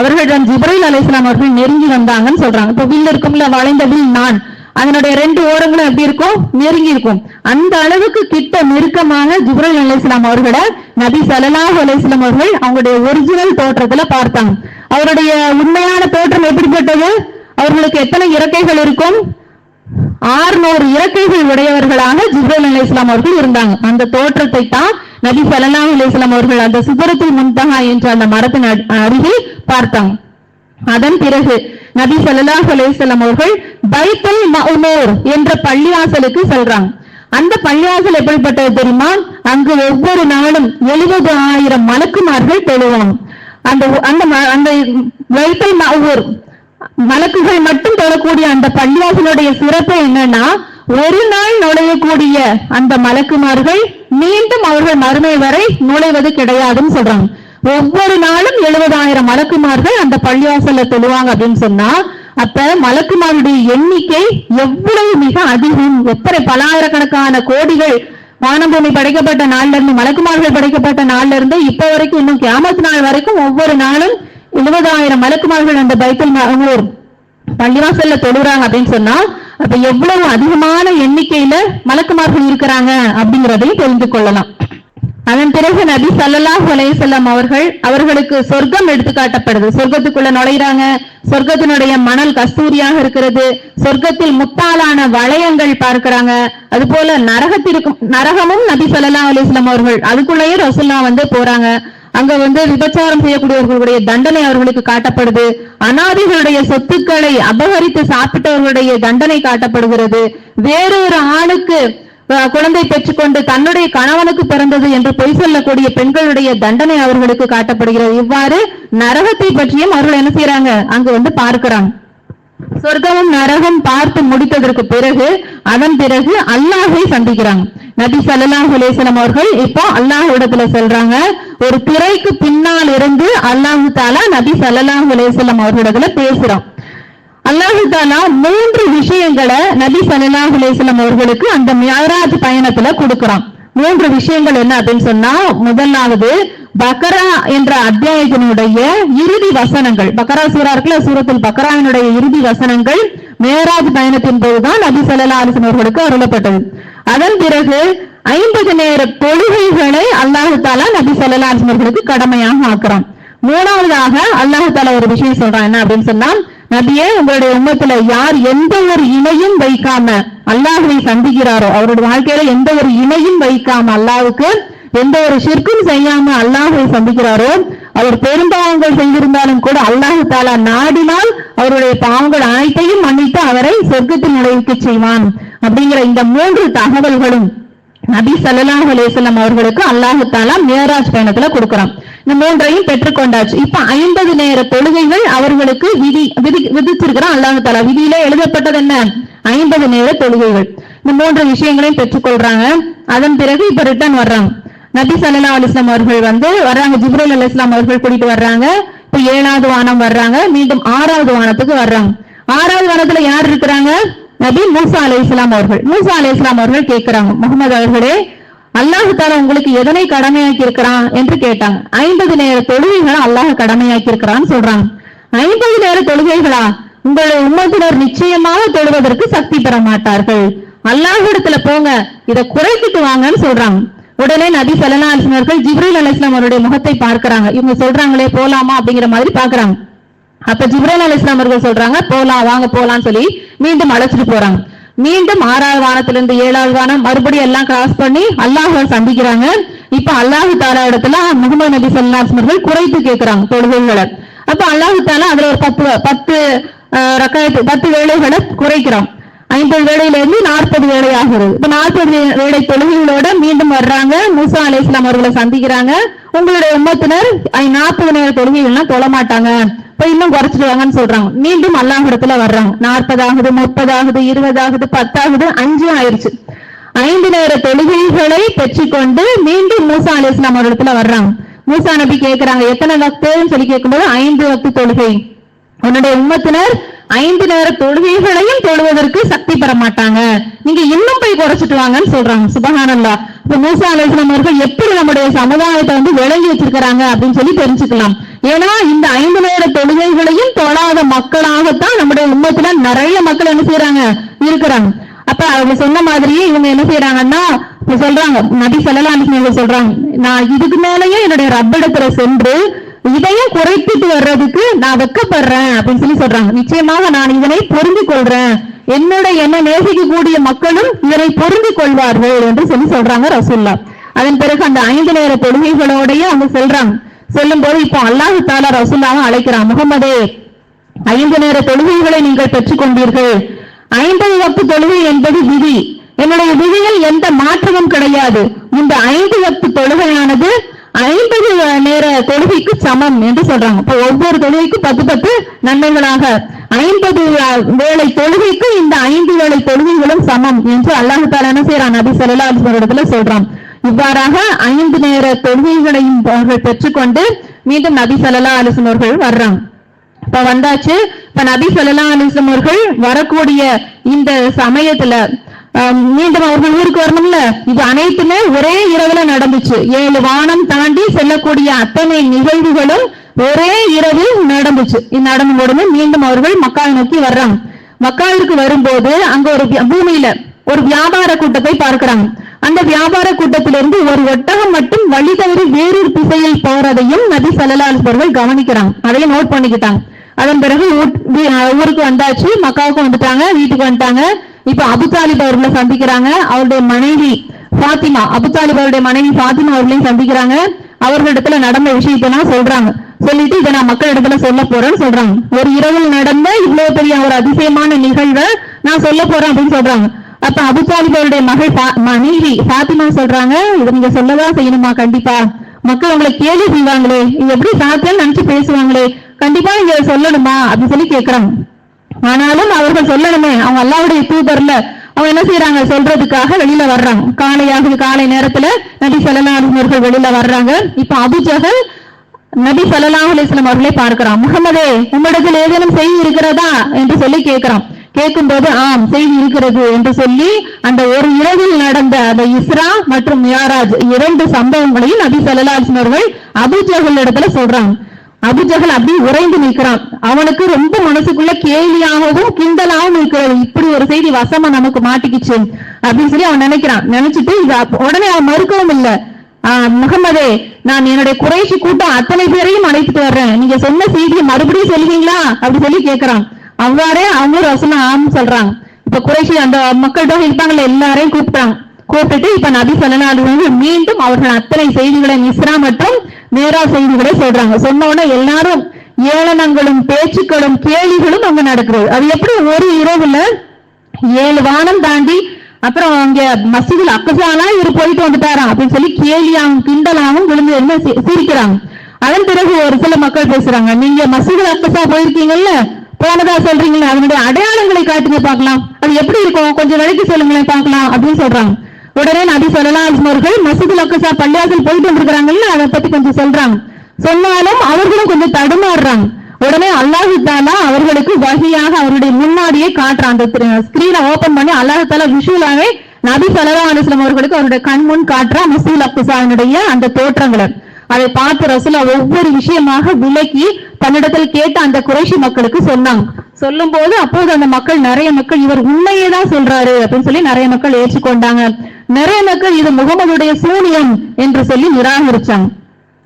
அவர்களிடம் ஜிப்ரீல் அலைஹிஸ்ஸலாம் அவர்கள் நெருங்கி வந்தாங்கன்னு சொல்றாங்க. இப்ப வில் இருக்கும்ல, வளைந்த வில், நான் அதனுடைய 2 ஓரங்களும் எப்படி இருக்கும்? நெருங்கி இருக்கும். அந்த அளவுக்கு கிட்ட நெருக்கமாக ஜிப்ரீல் அலைஹிஸ்ஸலாம் அவர்களை நபி ஸல்லல்லாஹு அலைஹி வஸல்லம் அவர்கள் அவங்களுடைய ஒரிஜினல் தோற்றத்துல பார்த்தாங்க. அவருடைய உண்மையான தோற்றம் எப்படிப்பட்டது? அவர்களுக்கு எத்தனை இறக்கைகள் இருக்கும்? 600 இறக்கைகள் உடையவர்களாக ஜிப்ரீல் அலைஹிஸ்ஸலாம் அவர்கள் இருந்தாங்க. அந்த தோற்றத்தை தான் நபி ஸல்லல்லாஹு அலைஹி வஸல்லம் அவர்கள் அந்த சிதறத்துல் முன்தஹா என்ற அந்த மரத்தின் அருகில் பார்த்தாங்க. அதன் பிறகு நபி ஸல்லல்லாஹு அலைஹி வஸல்லம் அவர்கள் பைத்துல் மஅமூர் என்ற பள்ளிவாசலுக்கு செல்றாங்க. அந்த பள்ளிவாசல் எப்படிப்பட்டது தெரியுமா? அங்கு ஒவ்வொரு நாளும் 70,000 மலக்குமார்கள் தொழுவாங்க. அந்த பைத்துல் மஅமூர் மலக்குகள் மட்டும் தொழக்கூடிய அந்த பள்ளிவாசலுடைய சிறப்பு என்னன்னா, ஒரு நாள் நுழையக்கூடிய அந்த மலக்குமார்கள் மீண்டும் அவர்கள் மறுமை வரை நுழைவது கிடையாதுன்னு சொல்றாங்க. ஒவ்வொரு நாளும் 70,000 மலக்குமார்கள் அந்த பள்ளிவாசல்ல தொழுவாங்க அப்படின்னு சொன்னா, அப்ப மலக்குமாருடைய எண்ணிக்கை எவ்வளவு மிக அதிகம். எத்தனை பலாயிரக்கணக்கான கோடிகள் வானபூமி படைக்கப்பட்ட நாள்ல இருந்து, மலக்குமார்கள் படைக்கப்பட்ட நாள்ல இருந்து இப்ப வரைக்கும், இன்னும் கியாமத் நாள் வரைக்கும் ஒவ்வொரு நாளும் 70,000 மலக்குமார்கள் அந்த பைத்துல் மஅமூர் பள்ளிவாசல்ல தொழுறாங்க அப்படின்னு சொன்னா, அப்ப எவ்வளவு அதிகமான எண்ணிக்கையில மலக்குமார்கள் இருக்கிறாங்க அப்படிங்கிறதையும் தெரிந்து கொள்ளலாம். அதன் பிறகு நபி ஸல்லல்லாஹு அலைஹி வஸல்லம் அவர்களுக்கு சொர்க்கம் எடுத்து காட்டப்படுது. சொர்க்கத்துக்குள்ள நுழைறாங்க. சொர்க்கத்தினுடைய மணல் கஸ்தூரியாக இருக்கிறது. சொர்க்கத்தில் முத்தாலான வளையங்கள் பார்க்கிறாங்க. அது போல நரகமும் நபி ஸல்லல்லாஹு அலைஹி வஸல்லம் அவர்கள் அதுக்குள்ளேயே ரசூலுல்லாஹ் போறாங்க. அங்க விபச்சாரம் செய்யக்கூடியவர்களுடைய தண்டனை அவர்களுக்கு காட்டப்படுது. அனாதைகளுடைய சொத்துக்களை அபகரித்து சாப்பிட்டவர்களுடைய தண்டனை காட்டப்படுகிறது. வேறொரு ஆணுக்கு குழந்தை பெற்றுக்கொண்டு தன்னுடைய கணவனுக்கு பிறந்தது என்று பொய் சொல்லக்கூடிய பெண்களுடைய தண்டனை அவர்களுக்கு காட்டப்படுகிறது. இவ்வாறு நரகத்தை பற்றியும் அவர்கள் என்ன செய்யறாங்க, அங்கு பார்க்கிறாங்க. சொர்க்கமும் நரகம் பார்த்து முடித்ததற்கு பிறகு அதன் பிறகு அல்லாஹை சந்திக்கிறாங்க. நபி ஸல்லல்லாஹு அலைஹி வஸல்லம் அவர்கள் இப்போ அல்லாஹ்விடத்துல சொல்றாங்க. ஒரு திரைக்கு பின்னால் இருந்து அல்லாஹ் தஆலா நபி ஸல்லல்லாஹு அலைஹி வஸல்லம் அவர்களிடத்துல பேசுறான். அல்லாஹ் தஆலா 3 விஷயங்களை நபி ஸல்லல்லாஹு அலைஹி வஸல்லம் அவர்களுக்கு அந்த மிஅராஜ் பயணத்துல கொடுக்கிறான். 3 விஷயங்கள் என்ன அப்படின்னு சொன்னா, முதலாவது பக்ரா என்ற அத்தியாயத்தினுடைய இறுதி வசனங்கள். பக்ரா சூரா இருக்குல்ல, சூரத்துல் பக்ராவினுடைய இறுதி வசனங்கள் மிஅராஜ் பயணத்தின் போதுதான் நபி ஸல்லல்லாஹு அலைஹி வஸல்லம் அவர்களுக்கு அருளப்பட்டது. அதன் பிறகு 50 நேர தொழுகைகளை அல்லாஹ் தஆலா நபி ஸல்லல்லாஹு அலைஹி வஸல்லம் அவர்களுக்கு கடமையாக ஆக்குறான். மூணாவதாக அல்லாஹ் தஆலா ஒரு விஷயம் சொல்றான். என்ன அப்படின்னு சொன்னா, நபியே, உங்களுடைய உம்மத்துல யார் எந்த ஒரு இணையும் வைக்காம அல்லாஹ்வை சந்திக்கிறாரோ, அவருடைய வாழ்க்கையில எந்த ஒரு இணையும் வைக்காம அல்லாஹ்வுக்கு எந்த ஒரு ஷிர்க்கும் செய்யாம அல்லாஹ்வை சந்திக்கிறாரோ, அவர் பெரும்பாவங்கள் செய்திருந்தாலும் கூட அல்லாஹ் தஆலா நாடினால் அவருடைய பாவங்கள் அனைத்தையும் மன்னித்து அவரை சொர்க்கத்தில் நுழைவிக்க செய்வான். அப்படிங்கிற இந்த 3 தகவல்களும் நபி ஸல்லல்லாஹு அலைஹி வஸல்லம் அவர்களுக்கு அல்லாஹ் தஆலா மிஅராஜ் பயணத்துல கொடுக்கிறான். இந்த 3ஐயும் பெற்றுக்கொண்டாச்சு. இப்ப 50 நேர தொழுகைகள் அவர்களுக்கு விதிச்சிருக்கிறான் அல்லாஹ் தஆலா. விதியிலே எழுதப்பட்டது என்ன? 50 நேர தொழுகைகள். இந்த 3 விஷயங்களையும் பெற்றுக்கொள்றாங்க. அதன் பிறகு இப்ப ரிட்டர்ன் வர்றாங்க. நபி ஸல்லல்லாஹு அலைஹி வஸல்லம் அவர்கள் வர்றாங்க. ஜிப்ரீல் அலைஹிஸ்ஸலாம் அவர்கள் கூட்டிட்டு வர்றாங்க. இப்ப 7வது வானம் வர்றாங்க. மீண்டும் 6வது வானத்துக்கு வர்றாங்க. 6வது வானத்துல யார் இருக்கிறாங்க? நபி மூசா அலைஹிஸ்ஸலாம் அவர்கள். மூசா அலைஹிஸ்ஸலாம் அவர்கள் கேட்கிறாங்க, முகமது அவர்களே, அல்லாஹ் தஆலா உங்களுக்கு எதனை கடமையாக்கி இருக்கிறான் என்று கேட்டாங்க. 50 நேர தொழுகைகளை அல்லாஹ் கடமையாக்கி இருக்கிறான்னு சொல்றாங்க. 50 நேர தொழுகைகளா? உங்களுடைய உம்மத்தினர் நிச்சயமாக தொழுவதற்கு சக்தி பெற மாட்டார்கள். அல்லாஹ்விடத்துல போங்க, இதை குறைக்கிட்டு வாங்கன்னு சொல்றாங்க. உடனே நபி ஸல்லல்லாஹு அலைஹி வஸல்லம் அவர்கள் ஜிப்ரீல் அலைஹிஸ்ஸலாம் அவருடைய முகத்தை பார்க்கிறாங்க. இவங்க சொல்றாங்களே போலாமா அப்படிங்கிற மாதிரி பாக்குறாங்க. அப்ப ஜிப்ரீல் அலைஹிஸ்ஸலாம் அவர்கள் சொல்றாங்க, போலாம், வாங்க போலான்னு சொல்லி மீண்டும் அழைச்சிட்டு போறாங்க. மீண்டும் 6வது வானத்திலிருந்து 7வது வானம் மறுபடியும் எல்லாம் கிராஸ் பண்ணி அல்லாஹ்வை சந்திக்கிறாங்க. இப்ப அல்லாஹ் தஆலா இடத்துல முஹம்மது நபி ஸல்லல்லாஹு அலைஹி வஸல்லம் குறைத்து கேட்கிறாங்க தொழுகைகளை. அப்ப அல்லாஹ் தஆலா அதுல ஒரு 10 வேளைகளை குறைக்கிறான். 50 வேளையிலிருந்து 40 வேளை ஆகிறது. இப்ப 40 வேளை தொழுகைகளோட மீண்டும் வர்றாங்க. மூசா அலைஹிஸ்ஸலாம் அவர்களை சந்திக்கிறாங்க. உங்களுடைய உம்மத்தினர் 40 நேர தொழுகைகள்லாம் தொழ மாட்டாங்க, இன்னும் குறைச்சிட்டு வாங்கன்னு சொல்றாங்க. மீண்டும் அல்லாஹ் இடத்துல வர்றாங்க. 40ஆகுது, 30ஆகுது, 20ஆகுது, 10ஆகுது, 5 ஆயிருச்சு. 5 நேர தொழுகைகளை பெற்றுக்கொண்டு மீண்டும் மூசா அலைஹிஸ்ஸலாம் அவரிடத்துல வர்றாங்க. மூசா நபி கேட்கிறாங்க, எத்தனை வக்துன்னு சொல்லி கேட்கும்போது 5 வக்து தொழுகை. உன்னுடைய உம்மத்தினர் 5 நேர தொழுகைகளையும் தொழுவதற்கு சக்தி பெற மாட்டாங்க, நீங்க இன்னும் போய் குறைச்சிட்டு வாங்கன்னு சொல்றாங்க. சுப்ஹானல்லாஹ். இப்ப மூசா அலைஹிஸ்ஸலாம் அவர்கள் எப்படி நம்முடைய சமுதாயத்தை விளங்கி வச்சிருக்கிறாங்க அப்படின்னு சொல்லி தெரிஞ்சுக்கலாம். ஏன்னா இந்த 5 நேர தொழுகைகளையும் தொழாத மக்களாகத்தான் நம்முடைய உம்மத்துல நிறைய மக்கள் என்ன செய்யறாங்க, இருக்கிறாங்க. அப்ப அவங்க சொன்ன மாதிரியே இவங்க என்ன செய்யறாங்கன்னா சொல்றாங்க, நபி ஸல்லல்லாஹு அலைஹி வஸல்லம் சொல்றாங்க, நான் இதுக்கு மேலேயே என்னுடைய ரப்பிடத்துல சென்று இதையும் குறைத்துட்டு வர்றதுக்கு நான் வெக்கப்படுறேன் அப்படின்னு சொல்லி சொல்றாங்க. நிச்சயமாக நான் இதனை பொருந்தி கொள்றேன், என்னை நேசிக்கக்கூடிய மக்களும் இதனை பொருந்தி கொள்வார்கள் என்று சொல்றாங்க ரசூல்லா. அதன் பிறகு அந்த 5 நேர தொழுகைகளோடய அவங்க சொல்லும் போது இப்போ அல்லாஹ் தஆலா ரசூல்லாவை அழைக்கிறான், முகமதே 5 நேர தொழுகைகளை நீங்கள் பெற்றுக் கொண்டீர்கள். 50 வக்து தொழுகை என்பது விதி, என்னுடைய விதியில் எந்த மாற்றமும் கிடையாது. இந்த 5 வக்து தொழுகையானது 50 நேர தொழுகைக்கு சமம் என்று சொல்றாங்க. இப்போ ஒவ்வொரு தொழுகைக்கும் 10 நன்மைகளாக 50 வேளை தொழுகைக்கு இந்த 5 வேளை தொழுகைகளும் சமம் என்று அல்லாஹ் தஆலா என்ன செய்யறான், நபி ஸல்லல்லாஹு அலைஹி வஸல்லம் இடத்துல சொல்றான். இவ்வாறாக 5 நேர தொழுகைகளையும் அவர்கள் பெற்றுக்கொண்டு மீண்டும் நபி ஸல்லல்லாஹு அலைஹி வஸல்லம் அவர்கள் வர்றாங்க. இப்ப வந்தாச்சு. இப்ப நபி ஸல்லல்லாஹு அலைஹி வஸல்லம் அவர்கள் வரக்கூடிய இந்த சமயத்துல மீண்டும் அவர்கள் ஊருக்கு வரணும்ல. இது அனைத்துமே ஒரே இரவுல நடந்துச்சு. 7 வானம் தாண்டி செல்லக்கூடிய அத்தனை நிகழ்வுகளும் ஒரே இரவில் நடந்துச்சு. நடந்து உடனே மீண்டும் அவர்கள் மக்காவை நோக்கி வர்றாங்க. மக்காவிற்கு வரும்போது அங்க ஒரு பூமியில ஒரு வியாபார கூட்டத்தை பார்க்கிறாங்க. அந்த வியாபார கூட்டத்திலிருந்து ஒரு ஒட்டகம் மட்டும் வழி தவறி வேறொரு திசையில் போறதையும் நபி ஸல்லல்லாஹு அலைஹி வஸல்லம் கவனிக்கிறாங்க. அதையும் நோட் பண்ணிக்கிட்டாங்க. அதன் பிறகு ஊருக்கு வந்தாச்சு, மக்காவுக்கு வந்துட்டாங்க, வீட்டுக்கு வந்துட்டாங்க. இப்ப அபு தாலிப் அவர்களை சந்திக்கிறாங்க. அவருடைய மனைவி ஃபாத்திமா, அபு தாலிப் அவருடைய மனைவி ஃபாத்திமா அவர்களையும் சந்திக்கிறாங்க. அவர்களிடத்துல நடந்த விஷயத்தெல்லாம் சொல்றாங்க. சொல்லிட்டு இதை நான் மக்களிடத்துல சொல்ல போறேன்னு சொல்றாங்க. ஒரு இரவில் நடந்த இவ்வளவு பெரிய ஒரு அதிசயமான நிகழ்வை நான் சொல்ல போறேன் அப்படின்னு சொல்றாங்க. அப்ப அபு தாலிப் அவருடைய மனைவி ஃபாத்திமா சொல்றாங்க, இதை நீங்க சொல்லதான் செய்யணுமா? கண்டிப்பா மக்கள் உங்களை கேள்வி செய்வாங்களே, இது எப்படி சாத்தியம் நினைச்சு பேசுவாங்களே, கண்டிப்பா நீங்க சொல்லணுமா அப்படின்னு சொல்லி கேட்கிறாங்க. ஆனாலும் அவர்கள் சொல்லணுமே, அவங்க அல்லாஹ்வுடைய தூதர்ல அவங்க என்ன செய்யறாங்க, சொல்றதுக்காக வெளியில வர்றாங்க. காலை நேரத்துல நபி ஸல்லல்லாஹு அலைஹி வஸல்லம் வெளியில வர்றாங்க. இப்ப அபூ ஜஹல் நபி ஸல்லல்லாஹு அலைஹி வஸல்லம் அவர்களை பார்க்கிறான். முகமதே, உம்மிடத்தில் ஏதேனும் செய்தி இருக்கிறதா என்று சொல்லி கேட்கிறான். கேட்கும்போது ஆம், செய்தி இருக்கிறது என்று சொல்லி அந்த ஒரு இரவில் நடந்த அந்த இஸ்ரா மற்றும் மியாராஜ் 2 சம்பவங்களையும் நபி ஸல்லல்லாஹு அலைஹி வஸல்லம் அவர்கள் அபூ ஜஹல் இடத்துல சொல்றாங்க. அபூ ஜஹல் அப்படி உறைந்து நிற்கிறான். அவனுக்கு ரொம்ப மனசுக்குள்ள கேலியாகவும் கிண்டலாகவும் இருக்கிறது. இப்படி ஒரு செய்தி வசமா நமக்கு மாட்டிக்கிச்சு அப்படின்னு சொல்லி அவன் நினைக்கிறான். நினைச்சிட்டு உடனே அவன் மறுக்கவும் இல்லை. முகமதே, நான் என்னுடைய குறைஷி கூட்டம் அத்தனை பேரையும் அழைத்துட்டு வர்றேன், நீங்க சொன்ன செய்தியை மறுபடியும் சொல்லுவீங்களா அப்படி சொல்லி கேட்கிறான். அவ்வாறே அவங்களும் ரசூலா ஆம் சொல்றாங்க. இப்ப குறைஷி அந்த மக்கள்கிட்ட இருப்பாங்கல்ல, எல்லாரையும் கூப்பிட்டுட்டு இப்ப நபி ஸல்லல்லாஹு அலைஹி வஸல்லம் மீண்டும் அவர்கள் அத்தனை செய்திகளை இஸ்ரா மற்றும் மேராஜ் செய்திகளை சொல்றாங்க. சொன்ன உடனே எல்லாரும் ஏளனங்களும் பேச்சுக்களும் கேலிகளும் அங்க நடக்கிறது. அது எப்படி ஒரு இரவுல 7 வானம் தாண்டி அப்புறம் அங்க மஸ்ஜிதுல் அக்ஸாலாம் இவர் போயிட்டு வந்துட்டாராம் அப்படின்னு சொல்லி கேலியாவும் கிண்டலாவும் விழுந்து என்ன சிரிக்கிறாங்க. அதன் பிறகு ஒரு சில மக்கள் பேசுறாங்க, நீங்க மஸ்ஜிதுல் அக்ஸா போயிருக்கீங்கல்ல, போனதா சொல்றீங்களா, அதனுடைய அடையாளங்களை காட்டுங்க பார்க்கலாம், அது எப்படி இருக்கும் கொஞ்சம் விலைக்கு சொல்லுங்களேன் பார்க்கலாம் அப்படின்னு சொல்றாங்க. உடனே நபி ஸல்லல்லாஹு அலைஹி வஸல்லம் அவர்கள் மஸ்ஜிதுல் அக்ஸா பள்ளியாசல் போயிட்டு வந்திருக்கிறாங்கல்ல, அதை பத்தி கொஞ்சம் சொல்றாங்க. சொன்னாலும் அவர்களும் கொஞ்சம் தடுமாறுறாங்க. உடனே அல்லாஹ் தஆலா அவர்களுக்கு வஹியாக அவருடைய முன்னாடியே காட்டுறான். அந்த ஸ்கிரீனை ஓபன் பண்ணி அல்லாஹ் தஆலா விஷுவலாவே நபி ஸல்லல்லாஹு அலைஹி வஸல்லம் அவர்களுக்கு அவருடைய கண் முன் காட்டுறான் மஸ்ஜிதுல் அக்ஸாவினுடைய அந்த தோற்றங்களை. அதை பார்த்து ரசூலா ஒவ்வொரு விஷயமாக விளக்கி தன்னிடத்தில் கேட்ட அந்த குறைஷி மக்களுக்கு சொன்னாங்க. சொல்லும் போது அப்போது அந்த நிறைய மக்கள் இவர் உண்மையே தான் சொல்றாரு அப்படின்னு சொல்லி நிறைய மக்கள் ஏற்றுக்கொண்டாங்க. நிறைய மக்கள் இது முகமதுடைய சூனியம் என்று சொல்லி நிராகரிச்சாங்க.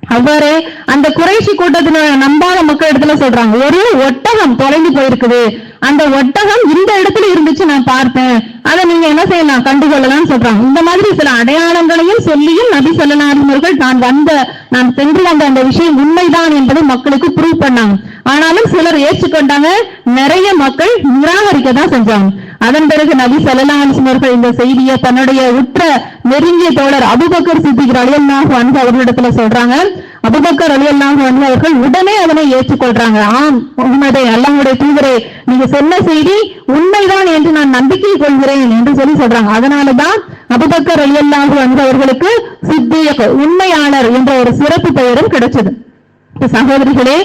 அவ்வாறு அந்த குறைஷி கூட்டத்தின நம்பாத மக்கள் இடத்துல சொல்றாங்க, ஒரு ஒட்டகம் தொலைந்து போயிருக்குது, அந்த ஒட்டகம் இந்த இடத்துல இருந்துச்சு, நான் பார்த்தேன், அதை நீங்க என்ன செய்யலாம், கண்டுகொள்ளலாம் சொல்றாங்க. இந்த மாதிரி சில அடையாளங்களையும் சொல்லியும் நபி ஸல்லல்லாஹு அலைஹி வஸல்லம் நான் சென்று வந்த அந்த விஷயம் உண்மைதான் என்பதை மக்களுக்கு ப்ரூவ் பண்ணாங்க. ஆனாலும் சிலர் ஏற்றுக்கொண்டாங்க, நிறைய மக்கள் நிராகரிக்க தான் செஞ்சாங்க. அதன் பிறகு நபி ஸல்லல்லாஹு அலைஹி வஸல்லம் இந்த செய்தியை தன்னுடைய உற்ற நெருங்கிய தோழர் அபூபக்கர் சித்திக் ரலியல்லாஹு அன்ஹு அவர்களிடத்துல சொல்றாங்க. அபூபக்கர் ரலியல்லாஹு அன்ஹு அவர்கள் உடனே அதனை ஏற்றுக்கொள்றாங்க. ஆம் முஹம்மதே, அல்லாஹ்வுடைய தூதரே, நீங்க சொன்ன செய்தி உண்மைதான் என்று நான் நம்பிக்கை கொள்கிறேன் என்று சொல்லி சொல்றாங்க. அதனாலதான் அபூபக்கர் ரலியல்லாஹு அன்ஹு அவர்களுக்கு சித்திக், உண்மையாளர் என்ற ஒரு சிறப்பு பெயரும் கிடைச்சது. சகோதரிகளே,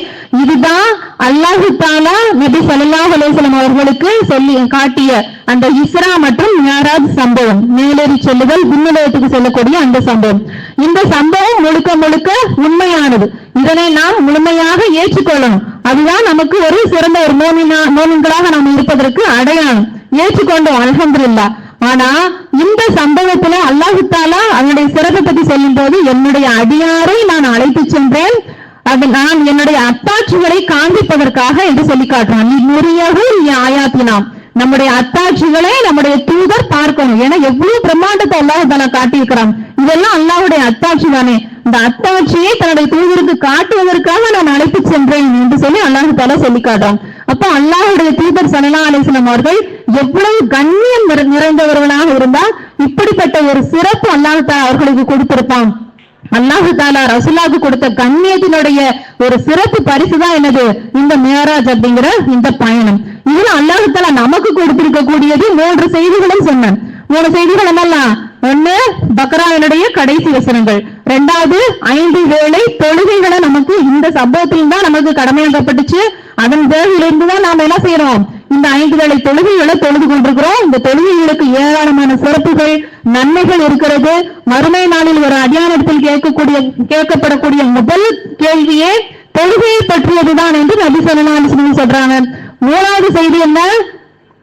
இதுதான் அல்லாஹ் தஆலா நபி ஸல்லல்லாஹு அலைஹி வஸல்லம் அவர்களுக்கு சொல்லி காட்டிய அந்த இஸ்ரா மற்றும் மியாராஜ் சம்பவம், மேலேறி செல்லுதல், விண்ணுலகத்துக்கு செல்லக்கூடிய அந்த சம்பவம். இந்த சம்பவம் முழுக்க முழுக்க உண்மையானது. இதனை நாம் முழுமையாக ஏற்றுக்கொள்ளணும். அதுதான் நமக்கு ஒரு சிறந்த ஒரு மோமின்களாக நாம் இருப்பதற்கு அடையாளம். ஏற்றுக்கொண்டோம், அல்ஹம்துலில்லாஹ். ஆனா இந்த சம்பவத்துல அல்லாஹ் தஆலா அதனுடைய சிறப்பை பற்றி சொல்லும் போது, என்னுடைய அடியாரை நான் அழைத்து சென்றேன், அது நான் என்னுடைய அத்தாட்சிகளை காண்பிப்பதற்காக என்று சொல்லி காட்டுறான். ஆயாத்தினாம், நம்முடைய அத்தாட்சிகளை நம்முடைய தூதர் பார்க்கணும். ஏன்னா எவ்வளவு பிரம்மாண்டத்தை அல்லாஹ் காட்டியிருக்கிறான். இதெல்லாம் அல்லாஹ்வுடைய அத்தாட்சி தானே. இந்த அத்தாட்சியை தன்னுடைய தூதருக்கு காட்டுவதற்காக நான் அழைத்து சென்றேன் என்று சொல்லி அல்லாஹ் தாலா சொல்லி காட்டுறான். அப்ப அல்லாஹ்வுடைய தூதர் ஸல்லல்லாஹு அலைஹி வஸல்லம் அவர்கள் எவ்வளவு கண்ணியம் நிறைந்தவர்களாக இருந்தால் இப்படிப்பட்ட ஒரு சிறப்பு அல்லாஹ் தாலா அவர்களுக்கு கொடுத்திருப்பான். அல்லாஹ் தாலா ரசூலுல்லாஹ்வுக்கு கொடுத்த கண்ணியத்தினுடைய ஒரு சிறப்பு பரிசுதான் என்னது, இந்த மியராஜ் அப்படிங்கிற இந்த பயணம். இதுல அல்லாஹ் தாலா நமக்கு கொடுத்திருக்க கூடியது 3 செய்திகளும் சொன்னேன். 3 செய்திகள் என்னெல்லாம்? ஒண்ணு பக்ராவினுடைய கடைசி வசனங்கள், 2வது 5 வேளை தொழுகைகளை நமக்கு இந்த சம்பவத்தில் தான் நமக்கு கடமையாக்கப்பட்டுச்சு. அதன் பேரிலிருந்து தான் நாம என்ன செய்யறோம், இந்த 5 வேளை தொழுகைகளை தொழுது கொண்டிருக்கிறோம். இந்த தொழுகைகளுக்கு ஏராளமான சிறப்புகள் நன்மைகள் இருக்கிறது. மறுமை நாளில் ஒரு அடியானத்தில் கேட்கப்படக்கூடிய முதல் கேள்வியே தொழுகையை பற்றியதுதான் என்று நபி ஸல்லல்லாஹு அலைஹி வஸல்லம் சொல்றாங்க. 3வது செய்தி என்ன,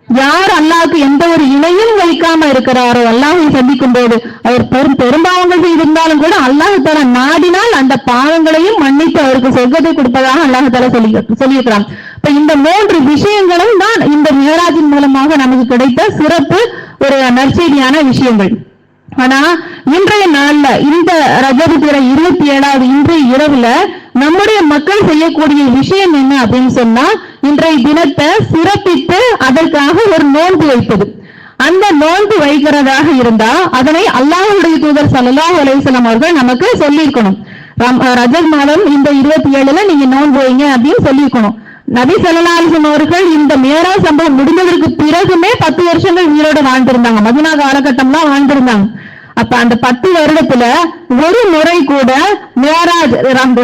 யார் அல்லாஹ்வுக்கு எந்த ஒரு இணையும் வைக்காம இருக்கிறாரோ, அல்லாஹ்வை சந்திக்கும் போது அவர் பெரும்பாவங்கள் செய்திருந்தாலும் கூட அல்லாஹ் தஆலா நாடினால் அந்த பாவங்களையும் மன்னித்து அவருக்கு சொர்க்கத்தை கொடுப்பதாக அல்லாஹ் தஆலா சொல்லியிருக்கிறான். இப்ப இந்த 3 விஷயங்களும் தான் இந்த மியராஜின் மூலமாக நமக்கு கிடைத்த சிறப்பு ஒரு நற்செய்தியான விஷயங்கள். ஆனா இன்றைய நாள்ல இந்த ரஜபு பிற 27வது இன்றைய இரவுல நம்முடைய மக்கள் செய்யக்கூடிய விஷயம் என்ன அப்படின்னு சொன்னா, இன்றைய தினத்தை சிறப்பித்து அதற்காக ஒரு நோன்பு வைப்பது. அந்த நோன்பு வைக்கிறதாக இருந்தா அதனை அல்லாஹ்வுடைய தூதர் ஸல்லல்லாஹு அலைஹி வஸல்லம் அவர்கள் நமக்கு சொல்லியிருக்கணும். ரஜப் மாதம் இந்த 27ல நீங்க நோன்பு வைங்க அப்படின்னு சொல்லியிருக்கணும். நபி ஸல்லல்லாஹு அலைஹி வஸல்லம் அவர்கள் இந்த மியராஜ் சம்பவம் முடிந்ததற்கு பிறகுமே 10 வருஷங்கள் உயிரோட வாழ்ந்திருந்தாங்க. மதீனா காலகட்டம்லாம் வாழ்ந்திருந்தாங்க. அப்ப அந்த 10 வருடத்துல ஒரு முறை கூட மியராஜ்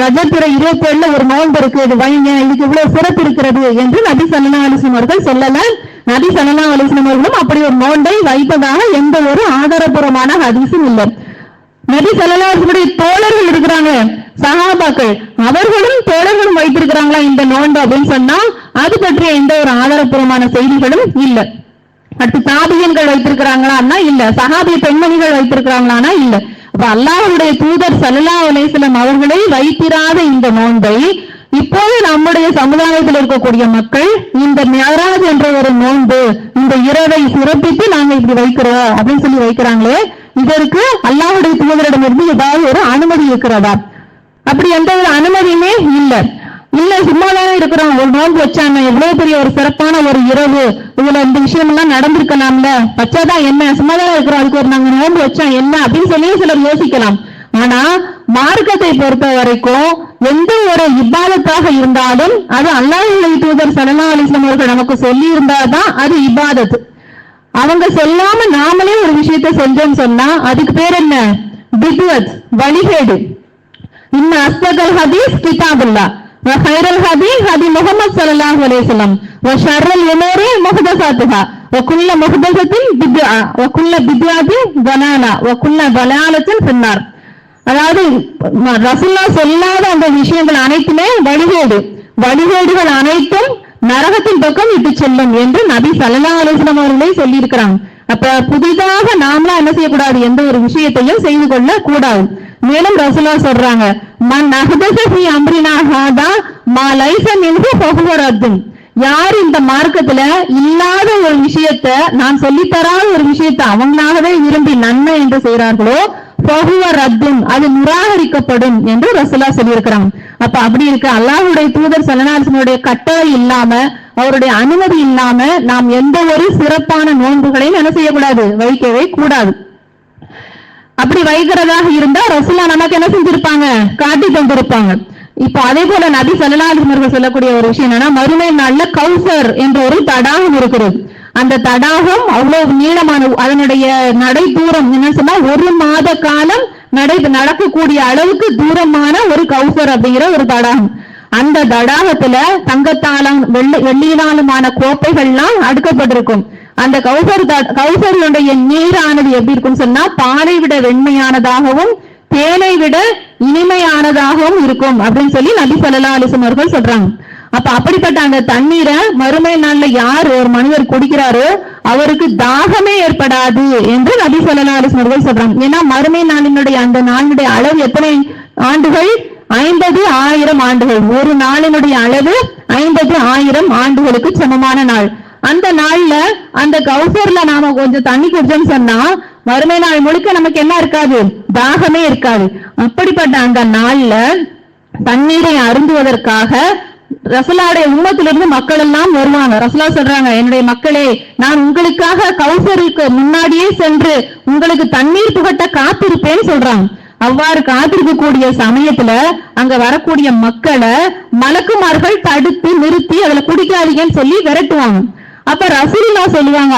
ரஜப் பிற 27ல ஒரு நோன்பு இருக்கு, இது வைங்க, இதுக்கு இவ்வளவு சிறப்பு இருக்கிறது என்று நபி ஸல்லல்லாஹு அலைஹி வஸல்லம் அவர்கள் சொல்லல. நபி ஸல்லல்லாஹு அலைஹி வஸல்லம் அவர்களும் அப்படி ஒரு நோன்பை வைப்பதாக எந்த ஒரு ஆதாரபூர்வமான ஹதீஸும் இல்லை. நபி ஸல்லல்லாஹு அலைஹி வஸல்லம் தோழர்கள் இருக்கிறாங்க, சஹாபாக்கள், அவர்களும் தோழர்களும் வைத்திருக்கிறாங்களா இந்த நோன்பு அப்படின்னு சொன்னா அது பற்றிய எந்த ஒரு ஆதாரபூர்வமான செய்திகளும் இல்லை. அடுத்து தாபியன்கள் வைத்திருக்கிறாங்களா இல்ல, சஹாபிய பெண்மணிகள் வைத்திருக்கிறாங்களா இல்ல. அப்ப அல்லாஹ்வுடைய தூதர் ஸல்லல்லாஹு அலைஹி வஸல்லம் அவர்களை வைத்திராத இந்த நோன்பை இப்போது நம்முடைய சமுதாயத்தில் இருக்கக்கூடிய மக்கள் இந்த மியராஜ் என்ற ஒரு நோன்பு, இந்த இரவை சிறப்பித்து நாங்க இப்படி வைக்கிறோம் அப்படின்னு சொல்லி வைக்கிறாங்களே, இதற்கு அல்லாஹ்வுடைய தூதரிடமிருந்து ஏதாவது ஒரு அனுமதி இருக்கிறதா? அப்படி எந்த ஒரு அனுமதியுமே இல்லை. இல்ல சும்மாதானே இருக்கிறோம், ஒரு நோன்பு வச்சாங்க, எவ்வளவு பெரிய ஒரு சிறப்பான ஒரு இரவு, இதுல இந்த விஷயம் எல்லாம் நடந்திருக்கலாம்ல, வச்சாதான் என்ன, சும்மாதானே இருக்கிறோம், அதுக்கு ஒரு நாங்க நோன்பு வச்சா என்ன அப்படின்னு சொல்லி சிலர் யோசிக்கலாம். ஆனா மார்க்கத்தை பொறுத்த வரைக்கும் எந்த ஒரு இபாதத்தாக இருந்தாலும் அது அல்லாஹ்வுடைய தூதர் ஸல்லல்லாஹு அலைஹி வஸல்லம் அவர்கள் நமக்கு சொல்லி இருந்தாதான் அது இபாதத். அவங்க சொல்லாம நாமளே ஒரு விஷயத்தை செஞ்சோம்னு சொன்னா அதுக்கு பேர் என்ன, பித்அத், வழிகேடு. இன்ன அஸ்தகல் ஹதீஸ் கிதாபுல்லாஹ் வ கைரல் ஹதீஸ் ஹதீ முஹம்மத் ஸல்லல்லாஹு அலைஹி வஸல்லம் வ ஷர்ரல் உமூரி முஹ்தஸாத்துஹா வ குல்ல முஹ்தஸத்தின் பித்ஆ வ குல்ல பித்ஆத்தின் ضلاலா வ குல்ல ضلالத்தின் ஃபின்னார். அதாவது ரசூலுல்லாஹ் சொல்லாத அந்த விஷயங்கள் அனைத்துமே வழிகேடு, வழிகேடுகள் அனைத்தும் நரகத்தின் பக்கம் இட்டு செல்லும் என்று நபி ஸல்லல்லாஹு அலைஹி வஸல்லம் அவர்களே சொல்லி இருக்கிறாங்க. அப்ப புதிதாக நாமளா என்ன செய்யக்கூடாது, எந்த ஒரு விஷயத்தையும் செய்து கொள்ள கூடாது. மேலும் ரசூலுல்லாஹ் சொல்றாங்க, மன் அஹ்தஸ ஃபீ அம்ரினா ஹாதா மா லைஸ மின்ஹு ஃபஹுவ ரத்துன். யார் இந்த மார்க்கத்துல இல்லாத ஒரு விஷயத்தை, நான் சொல்லித்தராத ஒரு விஷயத்தை அவங்களாகவே விரும்பி நன்மை என்று செய்கிறார்களோ ஃபஹுவ ரத்துன், அது நிராகரிக்கப்படும் என்று ரசூலுல்லாஹ் சொல்லியிருக்கிறாங்க. அப்ப அப்படி இருக்க அல்லாஹ்வுடைய தூதர் ஸல்லல்லாஹு அலைஹி வஸல்லம் கட்டளை இல்லாம, அவருடைய அனுமதி இல்லாம நாம் எந்த ஒரு சிறப்பான நோன்புகளையும் என்ன செய்யக்கூடாது, வைக்கவே கூடாது. அப்படி வைக்கிறதாக இருந்தா ரசூலுல்லாஹ் நமக்கு என்ன செஞ்சிருப்பாங்க, காட்டி தந்திருப்பாங்க. இப்போ அதே போல நபி ஸல்லல்லாஹு அலைஹி வஸல்லம் சொல்லக்கூடிய ஒரு விஷயம் என்னன்னா, மறுமை நாள்ல கௌசர் என்ற ஒரு தடாகம் இருக்கிறது. அந்த தடாகம் அவ்வளவு நீளமான, அதனுடைய நடை தூரம் என்ன சொன்னா 1 மாத காலம் நடக்கக்கூடிய அளவுக்கு தூரமான ஒரு கௌசர் அப்படிங்கிற ஒரு தடாகம். அந்த தடாகத்துல தங்கத்தாலும் வெள்ளியினாலுமான கோப்பைகள்லாம் அடுக்கப்பட்டிருக்கும். அந்த கௌசருடைய நீரானது எப்படி இருக்குன்னு சொன்னா பாலை விட வெண்மையானதாகவும் தேனை விட இனிமையானதாகவும் இருக்கும் அப்படின்னு சொல்லி நபி ஸல்லல்லாஹு அலைஹி வஸல்லம் அவர்கள் சொல்றாங்க. அப்ப அப்படிப்பட்ட அந்த தண்ணீரை மறுமை நாள்ல யார் ஒரு மனிதர் குடிக்கிறாரோ அவருக்கு தாகமே ஏற்படாது என்று நபி ஸல்லல்லாஹு அலைஹி வஸல்லம் அவர்கள் சொல்றாங்க. ஏன்னா மறுமை நாளினுடைய அந்த நாளினுடைய அளவு எத்தனை ஆண்டுகள், 50,000 ஆண்டுகள். ஒரு நாளினுடைய அளவு 50,000 ஆண்டுகளுக்கு சமமான நாள். அந்த நாள்ல அந்த கௌசர்ல நாம கொஞ்சம் தண்ணி குடிச்சோம்னு சொன்னா மறுமை நாள் முழுக்க நமக்கு என்ன இருக்காது, தாகமே இருக்காது. அப்படிப்பட்ட அந்த நாள்ல தண்ணீரை அருந்துவதற்காக ரசூலுல்லாஹ்வுடைய உம்மத்திலிருந்து மக்கள் எல்லாம் வருவாங்க. ரசூலுல்லாஹ் சொல்றாங்க, என்னுடைய மக்களே, நான் உங்களுக்காக கௌசருக்கு முன்னாடியே சென்று உங்களுக்கு தண்ணீர் புகட்ட காத்திருப்பேன்னு சொல்றாங்க. அவ்வாறு காத்திருக்கக்கூடிய சமயத்துல அங்க வரக்கூடிய மக்களை மலக்குமார்கள் தடுத்து நிறுத்தி அதுல குடிக்காதீங்கன்னு சொல்லி விரட்டுவாங்க. அப்ப ரசூலுல்லாஹ் சொல்லுவாங்க,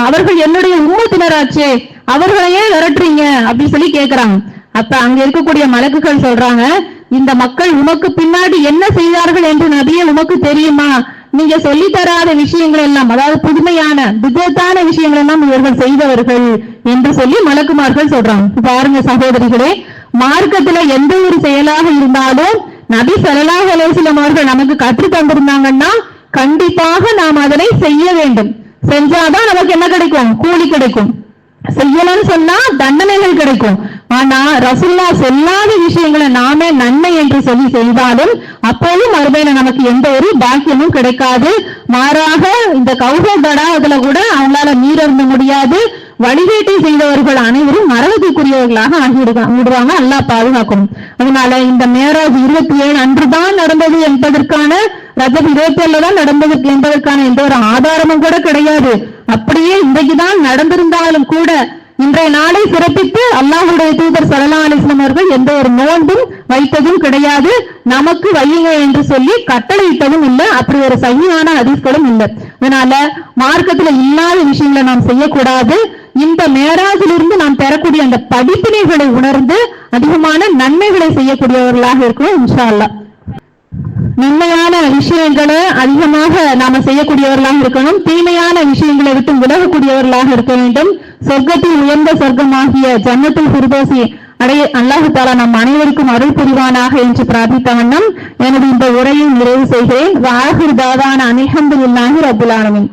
அவர்கள் என்னுடைய உம்மத்தினராச்சே, அவர்களையே விரட்டுறீங்க அப்படின்னு சொல்லி கேக்குறாங்க. அப்ப அங்க இருக்கக்கூடிய மலக்குகள் சொல்றாங்க, இந்த மக்கள் உமக்கு பின்னாடி என்ன செய்தார்கள் என்று நபியே உமக்கு தெரியுமா? நீங்க சொல்லி தராத விஷயங்கள் எல்லாம், அதாவது புதுமையான விதத்தான விஷயங்கள் எல்லாம் இவர்கள் செய்தவர்கள் என்று சொல்லி மலக்குமார்கள் சொல்றாங்க. பாருங்க சகோதரிகளே, மார்க்கத்துல எந்த ஒரு செயலாக இருந்தாலும் நபி ஸல்லல்லாஹு அலைஹி வஸல்லம் அவர்கள் நமக்கு கற்று தந்திருந்தாங்கன்னா கண்டிப்பாக நாம் அதனை செய்ய வேண்டும். செஞ்சாதான் நமக்கு என்ன கிடைக்கும், கூலி கிடைக்கும். செய்யலன்னு சொன்னா தண்டனைகள் கிடைக்கும். ஆனா ரசூலுல்லாஹ் சொல்லாத விஷயங்களை நாமே நன்மை என்று சொல்லி செய்தாலும் அப்போதும் மறுமையில நமக்கு எந்த ஒரு பாக்கியமும் கிடைக்காது. மாறாக இந்த கௌசர் தடாகத்துல கூட அவங்களால நீரருந்த முடியாது. வழிகேட்டை செய்தவர்கள் அனைவரும் நரகத்துக்குரியவர்களாக ஆகிவிடுவாங்க. அல்லாஹ் பாதுகாக்கும். அதனால இந்த மேராஜ் 27 அன்றுதான் நடந்தது என்பதற்கான, ரஜப் 27 தான் நடந்தது என்பதற்கான எந்த ஒரு ஆதாரமும் கூட கிடையாது. அப்படியே இன்றைக்குதான் நடந்திருந்தாலும் கூட இன்றைய நாளை சிறப்பித்து அல்லாஹ்வுடைய தூதர் ஸல்லல்லாஹு அலைஹி வஸல்லம் அவர்கள் எந்த ஒரு நோன்பும் வைத்ததும் கிடையாது. நமக்கு வையுங்க என்று சொல்லி கட்டளையிட்டதும் இல்லை. அப்படி ஒரு சகியான ஹதீஸ்களும் இல்லை. அதனால மார்க்கத்துல இல்லாத விஷயங்களை நாம் செய்யக்கூடாது. இந்த மேராஜிலிருந்து நாம் பெறக்கூடிய அந்த படிப்பினைகளை உணர்ந்து அதிகமான நன்மைகளை செய்யக்கூடியவர்களாக இருக்கணும் இன்ஷா அல்லாஹ். நன்மையான விஷயங்களை அதிகமாக நாம செய்யக்கூடியவர்களாக இருக்கணும். தீமையான விஷயங்களை விட்டு விலகக்கூடியவர்களாக இருக்க வேண்டும். சொர்க்கத்தில் உயர்ந்த சொர்க்கமாகிய ஜன்னத்துல் ஃபிர்தௌஸை அடைய அல்லாஹ் தஆலா நம் அனைவருக்கும் அருள் புரிவானாக என்று பிரார்த்தித்த வண்ணம் எனது இந்த உரையை நிறைவு செய்கிறேன். வஆகிரு தாவானா அல்ஹம்துலில்லாஹி ரப்பில் ஆலமீன்.